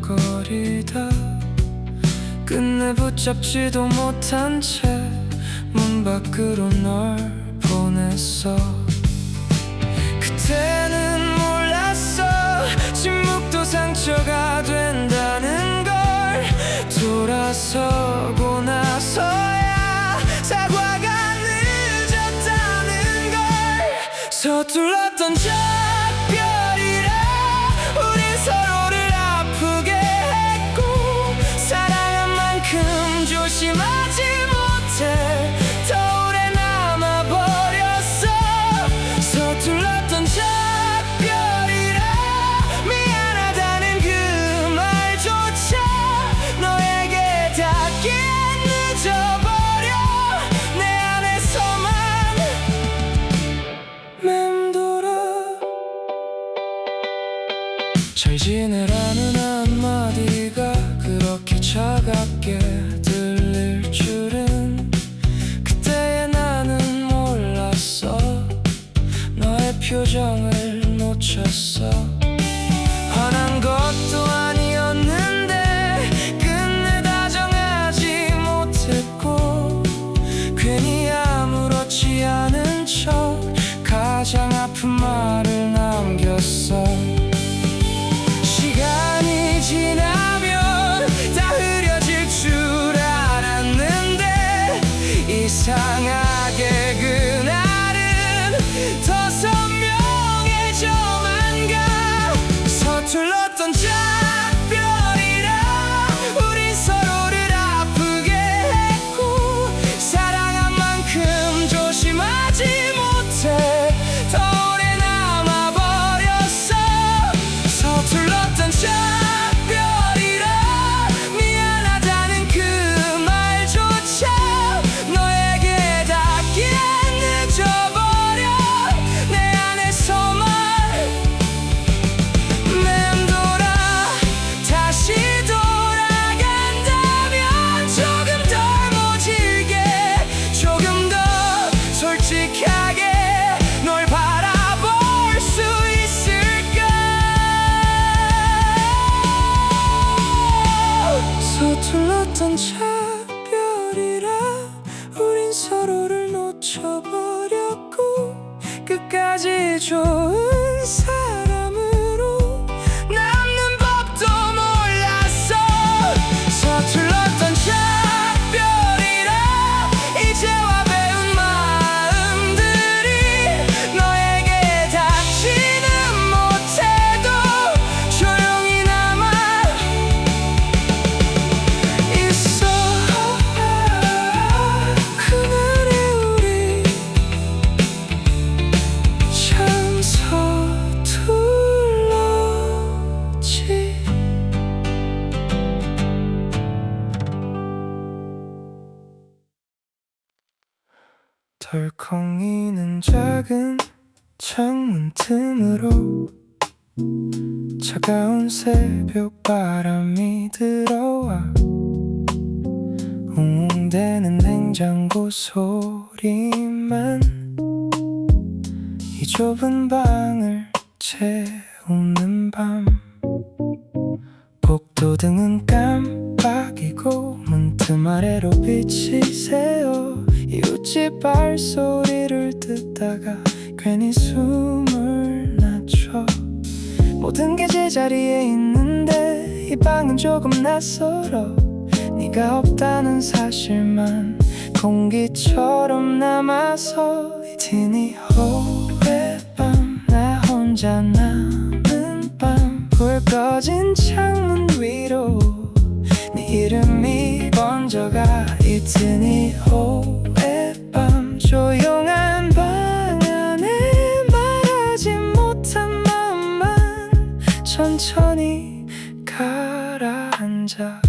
끝내 붙잡지도 못한 채 문 밖으로 널 보냈어. 그때는 몰랐어, 침묵도 상처가 된다는 걸. 돌아서고 나서야 사과가 늦었다는 걸. 서툴렀던 작별이라 우린 서로를 아프게 했고, 사랑한 만큼 조심하지 못해 더 오래 남아버렸어. 서툴렀던 작별이라 미안하다는 그 말조차 너에게 닿기엔 늦어버려. 내 안에서만 맴돌아. 잘 지내라는 한마디가 그렇게 차갑게 들릴 줄은 그때의 나는 몰랐어. 너의 표정을 놓쳤어. 화난 것도 아니었는데 끝내 다정하지 못했고, 괜히 아무렇지 않은 척 가장 아픈 말을 남겼어. 시간이 지나면 다 흐려질 줄 알았는데 이상하게 그날은 더 선명해져만 가. 서툴렀던 작별이라 우린 서로를 아프게 했고, 사랑한 만큼 조심하지 못해 더 오래 남아버렸어. 서툴렀던 작별이라 미안하다는 그 말조차 너에게 닿기엔 늦어버려. 내 안에서만 맴돌아. 다시 돌아간다면 조금 덜 모질게, 조금 더 솔직하게 널 바라볼 수 있을까. 서툴렀던 작별이라 우린 서로를 놓쳐버렸고, 끝까지 좋은 사람으로 남는 법도 몰랐어. 서툴렀던 작별이라 이제와 배운 마음들이 너에게 닿지는 못해도 조용히 남아 있어. 그날의 우리 참 서툴렀지. 덜컹이는 작은 창문 틈으로 차가운 새벽 바람이 들어와 웅웅대는 냉장고 소리만 이 좁은 방을 채우는 밤 복도등은 깜빡이고 문틈 아래로 빛이 새어 이웃집 발소리를 듣다가 괜히 숨을 낮춰 모든 게 제자리에 있는데 이 방은 조금 낯설어 네가 없다는 사실만 공기처럼 남아서 이 티니 호의 밤 나 혼자 남은 밤 불 꺼진 창문 위로 네 이름이 번져가 이 티니 호의 밤 조용한 방 안에 말하지 못한 마음만 천천히 가라앉아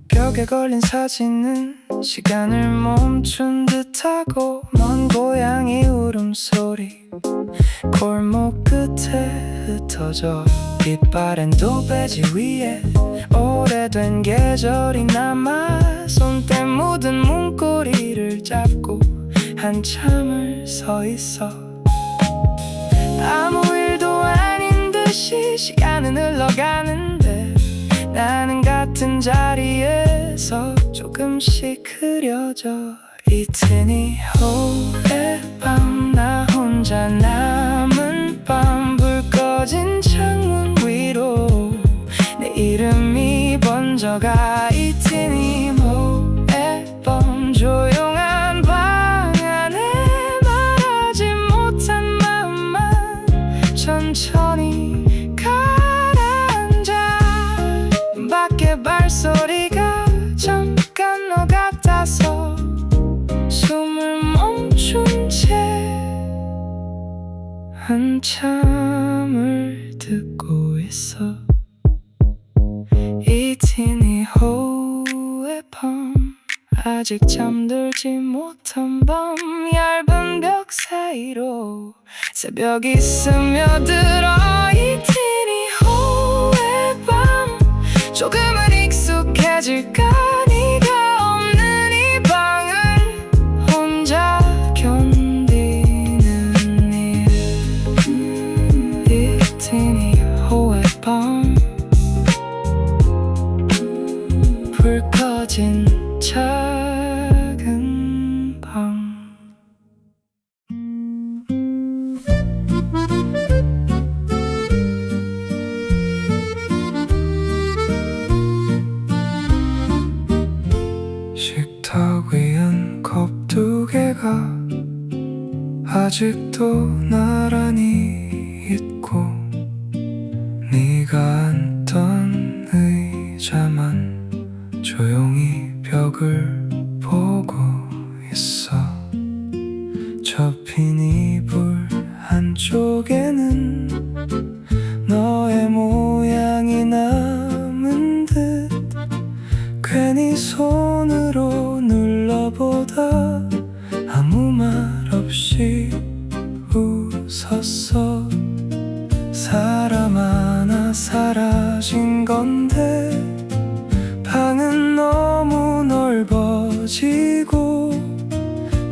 벽에 걸린 사진은 시간을 멈춘 듯하고 먼 고양이 울음소리 골목 끝에 흩어져 빛바랜 도배지 위에 오래된 계절이 남아 손때 묻은 문고리를 잡고 한참을 서 있어 아무 일도 아닌 듯이 시간은 흘러가는데 나는 같은 자리에서 조금씩 흐려져 이 티니 호의 밤 나 혼자 남은 밤 불 꺼진 창문 위로 내 이름이 번져가 이 티니 호의 밤 조용한 방 안에 말하지 못한 마음만 천천히 가라앉아 밖에 발소리가 잠깐 너 같아서 숨을 멈춘 채 한참을 듣고 있어 이 티니 호의 밤 아직 잠들지 못한 밤 얇은 벽 사이로 새벽이 스며들어 이 티니 호의 밤 조금은 익숙해질까 네가 없는 이 방을 혼자 견디는 일 이 티니 호의 밤 불 꺼진 작은 방 식탁 위엔 컵 두 개가 아직도 나란히 있고 네가 앉던 의자만 조용히 벽을 보고 있어 접힌 이불 한쪽에는 너의 모양이 남은 듯 괜히 손으로 눌러보다 아무 말 없이 웃었어 사람 하나 사라진 건데 방은 너무 넓어지고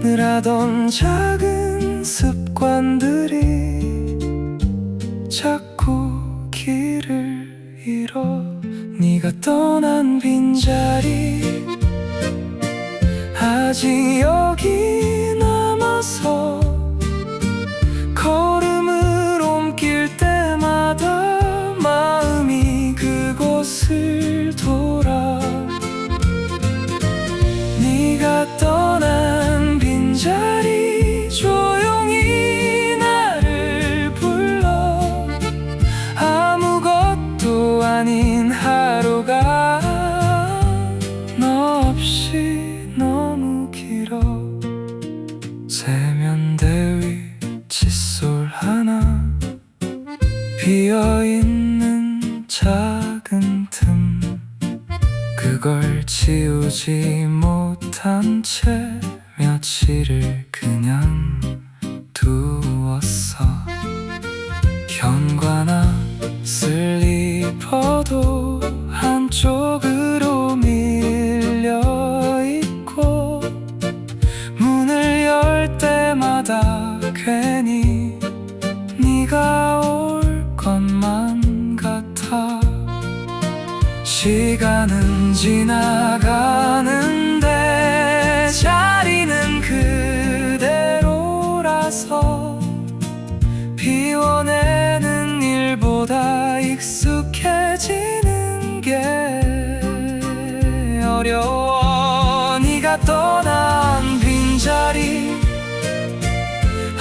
늘 하던 작은 습관들이 자꾸 길을 잃어 네가 떠난 빈자리 아직 여기 남아서 걸음을 옮길 때마다 마음이 그곳을 돌아 네가 떠난 빈자리 조용히 나를 불러 아무것도 아닌 하루가 너 없이 너무 길어 세면대 위 칫솔 하나 비어있는 작은 틈 그걸 치우지 못한 채 며칠을 그냥 두었어 때마다 괜히 네가 올 것만 같아. 시간은 지나가는데 자리는 그대로라서 비워내는 일보다 익숙해지는 게 어려워. 네가 떠난 빈자리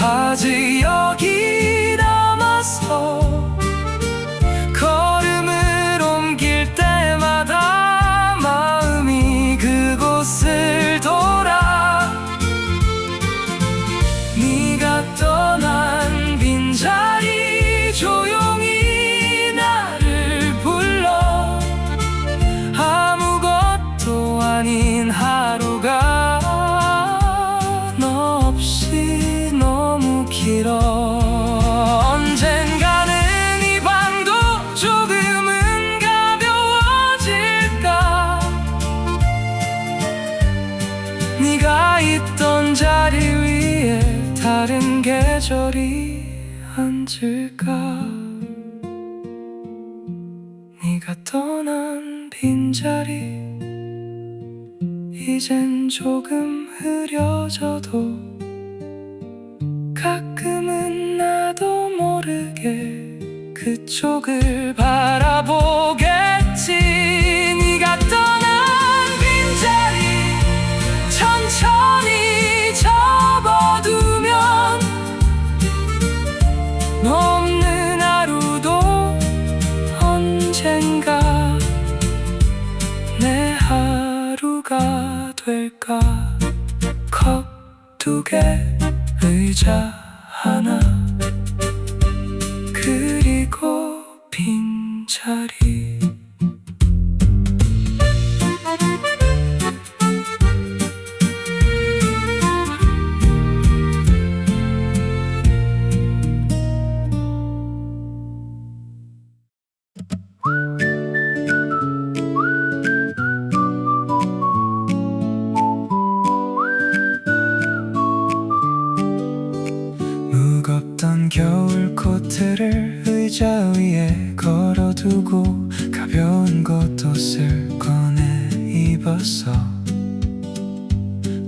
아직 여기 남았어. 걸음을 옮길 때마다 마음이 그곳을 돌아. 네가 떠난 빈자리 조용히 나를 불러. 아무것도 아닌 하루가 너 없이 너무 길어. 언젠가는 이 밤도 조금은 가벼워질까. 네가 있던 자리 위에 다른 계절이 앉을까. 네가 떠난 빈자리 이젠 조금 흐려져도 가끔은 나도 모르게 그쪽을 바라보겠지. 네가 떠난 빈자리 천천히 접어두면 너 없는 하루도 언젠가 내 하루가 될까. 컵 2개 의자 하나 그리고 빈자리. 무겁던 겨울 코트를 의자 위에 걸어두고 가벼운 겉옷을 꺼내 입었어.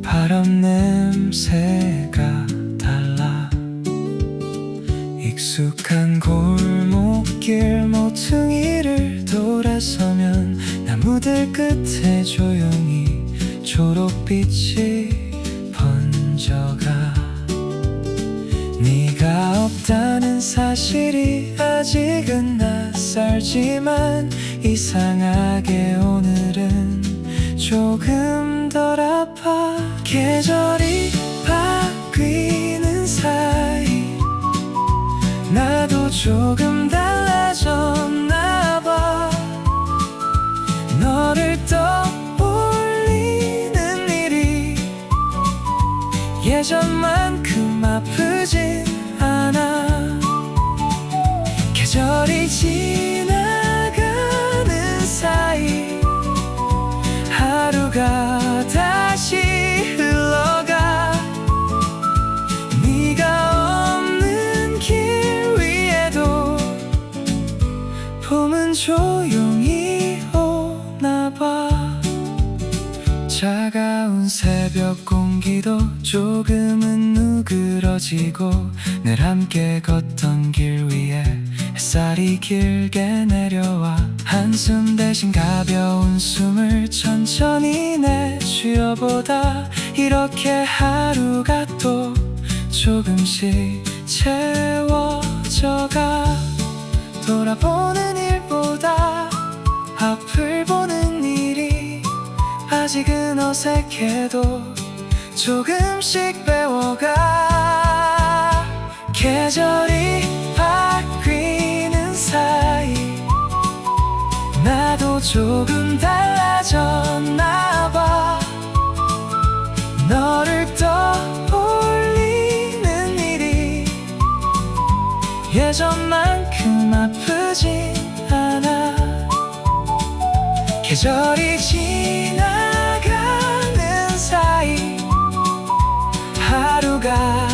바람 냄새가 달라. 익숙한 골목길 모퉁이를 돌아서면 나무들 끝에 조용히 초록빛이 번져가. 네가 없다는 사실이 아직은 낯설지만 이상하게 오늘은 조금 덜 아파. 계절이 바뀌는 사이 나도 조금 달라졌나 봐. 너를 떠올리는 일이 예전만큼 아프진 않아. 계절이 지나가는 사이 하루가 다시 흘러가. 네가 없는 길 위에도 봄은 조용히 오나봐. 차가운 새벽 공기도 조금은 누그러지고 늘 함께 걷던 길 위에 햇살이 길게 내려와. 한숨 대신 가벼운 숨을 천천히 내쉬어보다 이렇게 하루가 또 조금씩 채워져가. 돌아보는 일보다 앞을 보는 일이 아직은 어색해도 조금씩 배워가. 계절이 바뀌는 사이 나도 조금 달라졌나 봐. 너를 떠올리는 일이 예전만큼 아프진 않아. 계절이 지나가는 사이 하루가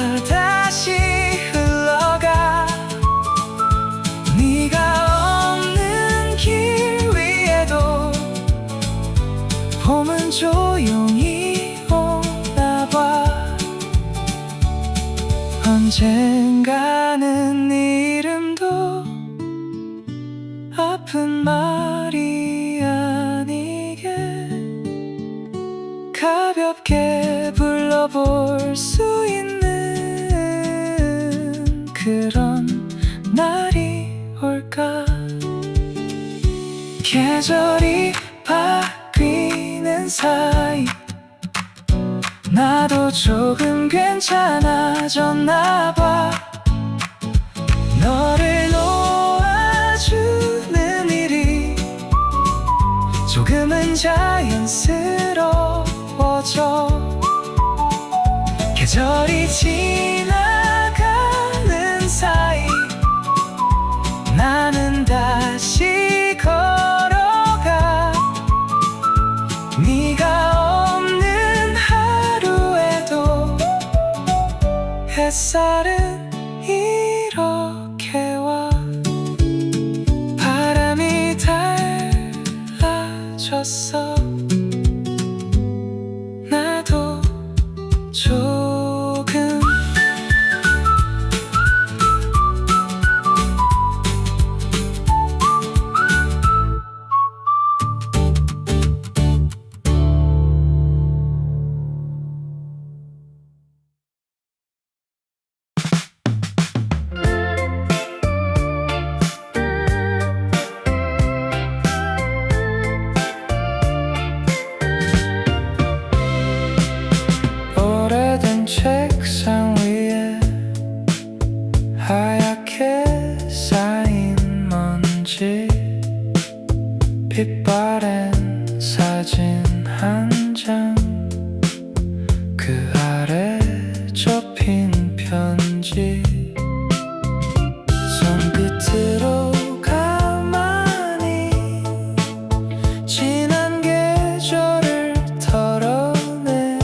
언젠가는 이름도 아픈 말이 아니게 가볍게 불러볼 수 있는 그런 날이 올까. 계절이 바뀌는 사이 나도 조금 괜찮아졌나 봐. 너를 놓아주는 일이 조금은 자연스러워져. 계절이 지나가는 사이 나는 다시 걸어가. 네가 없는 하루에도 햇살은 이렇게 와. 바람이 달라졌어. 나도 조금. 오래된 책상 위에 하얗게 쌓인 먼지, 빛바랜 사진 한 장, 그 아래 접힌 편지. 손끝으로 가만히 지난 계절을 털어내.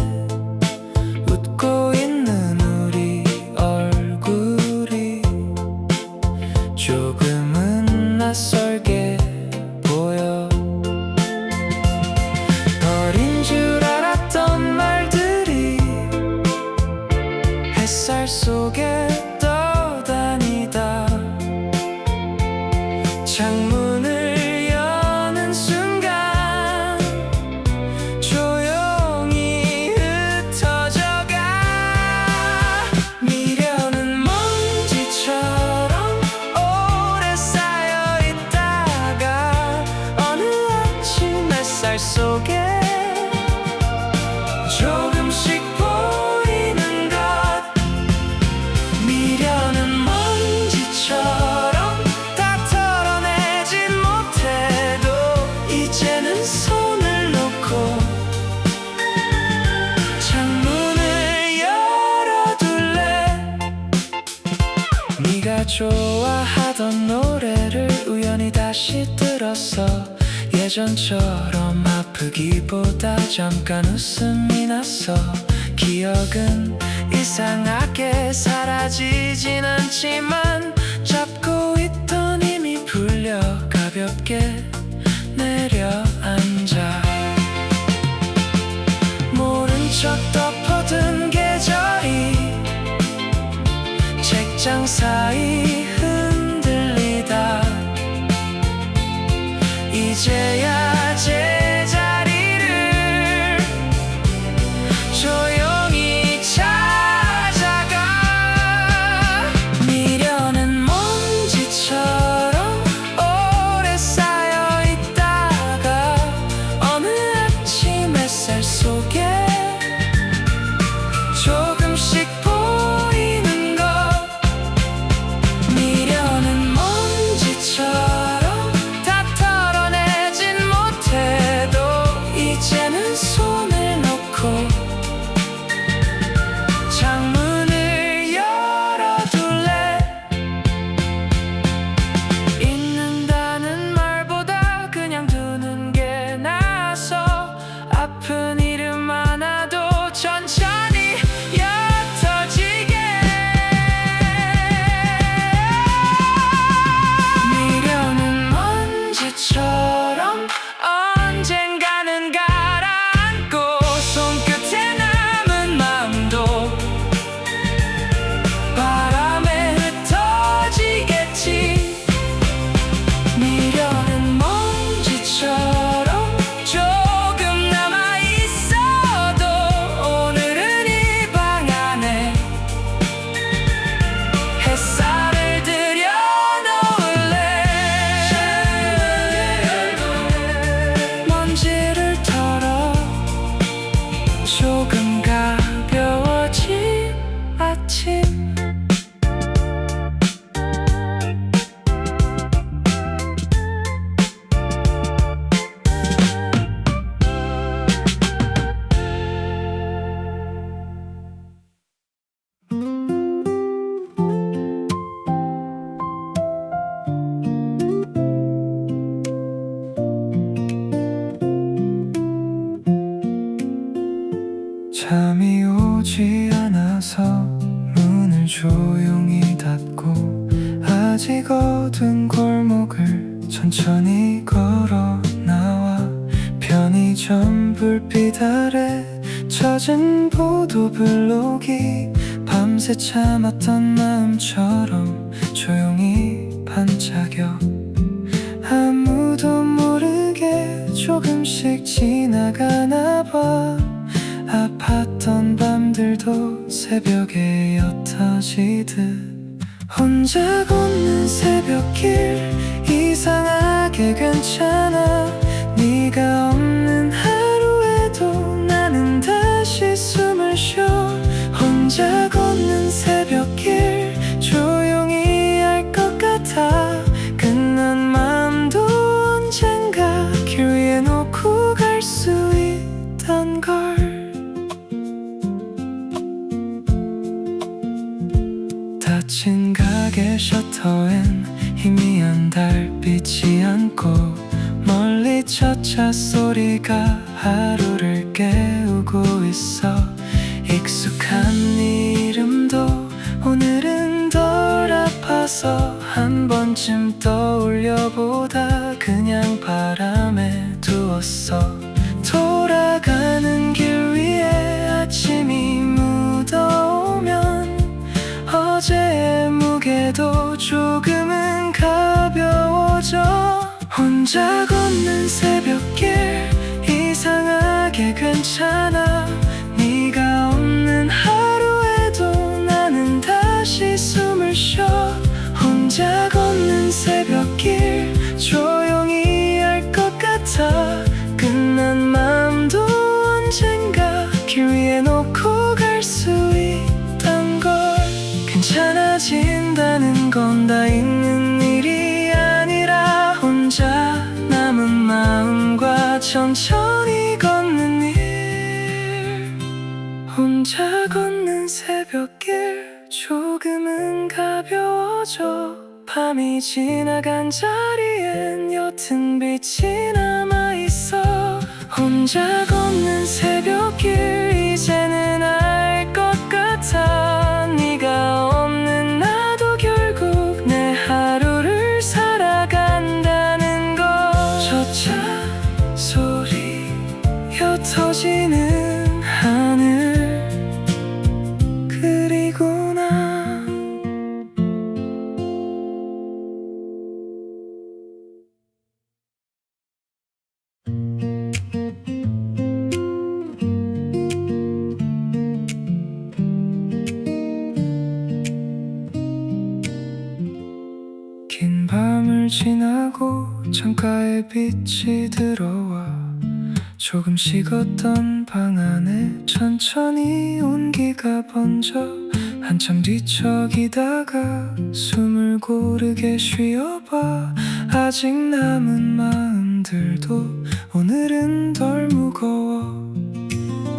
웃고 있는 우리 얼굴이 조금은 낯설게 보여. 어린 줄 알았던 말들이 햇살 속에 떠다니다. 창문을 여는 순간 조용히 흩어져가. 미련은 먼지처럼 오래 쌓여 있다가 어느 아침 햇살 속에 조금씩 보이는 것. 미련은 먼지처럼 다 털어내지 못해도 이제는 손을 놓고 창문을 열어둘래. 네가 좋아하던 노래를 우연히 다시 들었어. 예전처럼 아프기보다 잠깐 웃음이 났어. 기억은 이상하게 사라지진 않지만 잡고 있던 힘이 풀려 가볍게 내려앉아. 모른 척 덮어둔 계절이 책장 사이 흔들리다. 이제야 제자리를 조용히 찾아가. 미련은 먼지처럼 오래 쌓여 조용히 닫고 아직 어두운 골목을 천천히 걸어 나와 편의점 불빛 아래 젖은 보도블록이 밤새 참았던 마음처럼 조용히 반짝여 아무도 모르게 조금씩 지나가나 봐. 아팠던 밤들도 새벽에 옅어지듯 혼자 걷는 새벽길 이상하게 괜찮아. 네가 없는 하루에도 나는 다시 숨을 쉬어. 혼자 걷는 새벽길 조용히 할 것 같아. 끝난 마음도 언젠가 길 위에 놓고 갈 수 있단 걸. 닫힌 가게 셔터엔 희미한 달빛이 안고 멀리 첫 차 소리가 하루를 깨우고 있어. 익숙한 이름도 오늘은 덜 아파서 한 번쯤 떠올려보다 그냥 바람에 두었어. 돌아가는 길 위에 아침이 묻어오면 어제의 무게도 조금은 가벼워져. 혼자 걷는 새벽길 이상하게 괜찮아. 네가 없는 하루에도 나는 다시 숨을 쉬어. 혼자 걷는 새벽길 조용히 할 것 같아. 끝난 마음도 언젠가 길 위에 놓고 갈 수 있단 걸. 괜찮아진다는 건 다 있는 일이 아니라 혼자 남은 마음과 천천히 걷는 일. 혼자 걷는 새벽길 조금은 가벼워져. 밤이 지나간 자리엔 옅은 빛이 남아있어. 혼자 걷는 새벽길 이제는 알 것 같아. 네가 없는 나도 결국 내 하루를 살아간다는 것. 저 차 소리 옅어지는 하늘 그리고 나. 긴 밤을 지나고 창가에 빛이 들어와 조금 식었던 방 안에 천천히 온기가 번져. 한참 뒤척이다가 숨을 고르게 쉬어봐. 아직 남은 마음들도 오늘은 덜 무거워.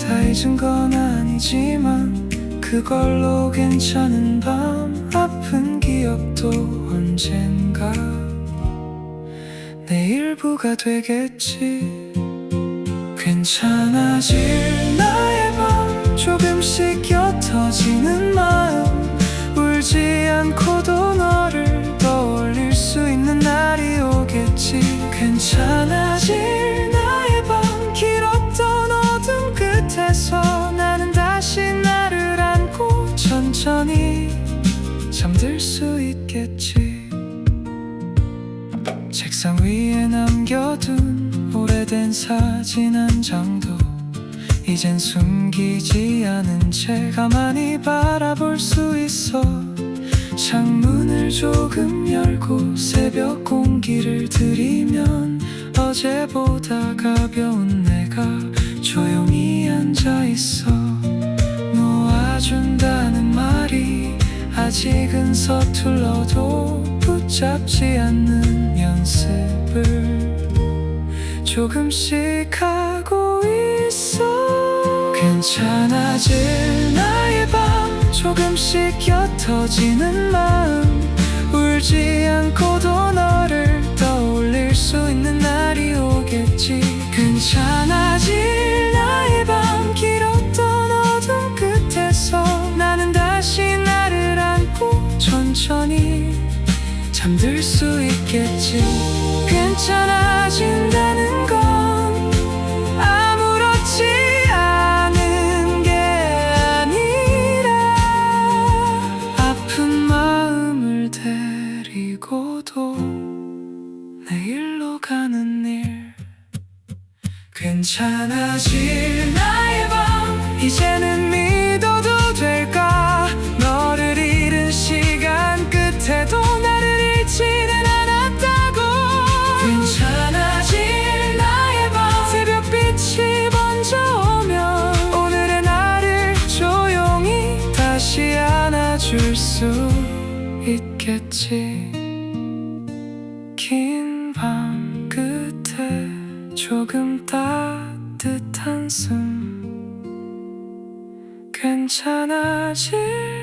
다 잊은 건 아니지만 그걸로 괜찮은 밤. 아픈 기억도 언젠가 내 일부가 되겠지. 괜찮아질 나의 밤 조금씩 옅어지는 마음. 울지 않고도 너를 떠올릴 수 있는 날이 오겠지. 괜찮아질 나의 밤 길었던 어둠 끝에서 나는 다시 나를 안고 천천히 잠들 수 있겠지. 책상 위에 남겨둔 오래된 사진 한 장도 이젠 숨기지 않은 채 가만히 바라볼 수 있어. 창문을 조금 열고 새벽 공기를 들이면 어제보다 가벼운 내가 조용히 앉아있어. 놓아준다는 말이 아직은 서툴러도 붙잡지 않는 연습을 조금씩 하고 있어. 괜찮아질 나의 밤 조금씩 옅어지는 마음. 울지 않고도 너를 떠올릴 수 있는 날이 오겠지. 괜찮아질 나의 밤 길었던 어둠 끝에서 나는 다시 나를 잠들 수 있겠지. 괜찮아진다는 건 아무렇지 않은 게 아니라 아픈 마음을 데리고도 내일로 가는 일. 괜찮아질 나의 밤 이제는 믿어도 될까? 너를 잃은 시간 끝에도 나를 잃지는 않았다고. 괜찮아질 나의 밤 새벽빛이 번져 오면 오늘의 나를 조용히 다시 안아줄 수 있겠지. 긴 밤 끝에 조금 따뜻한 숨. 괜찮아질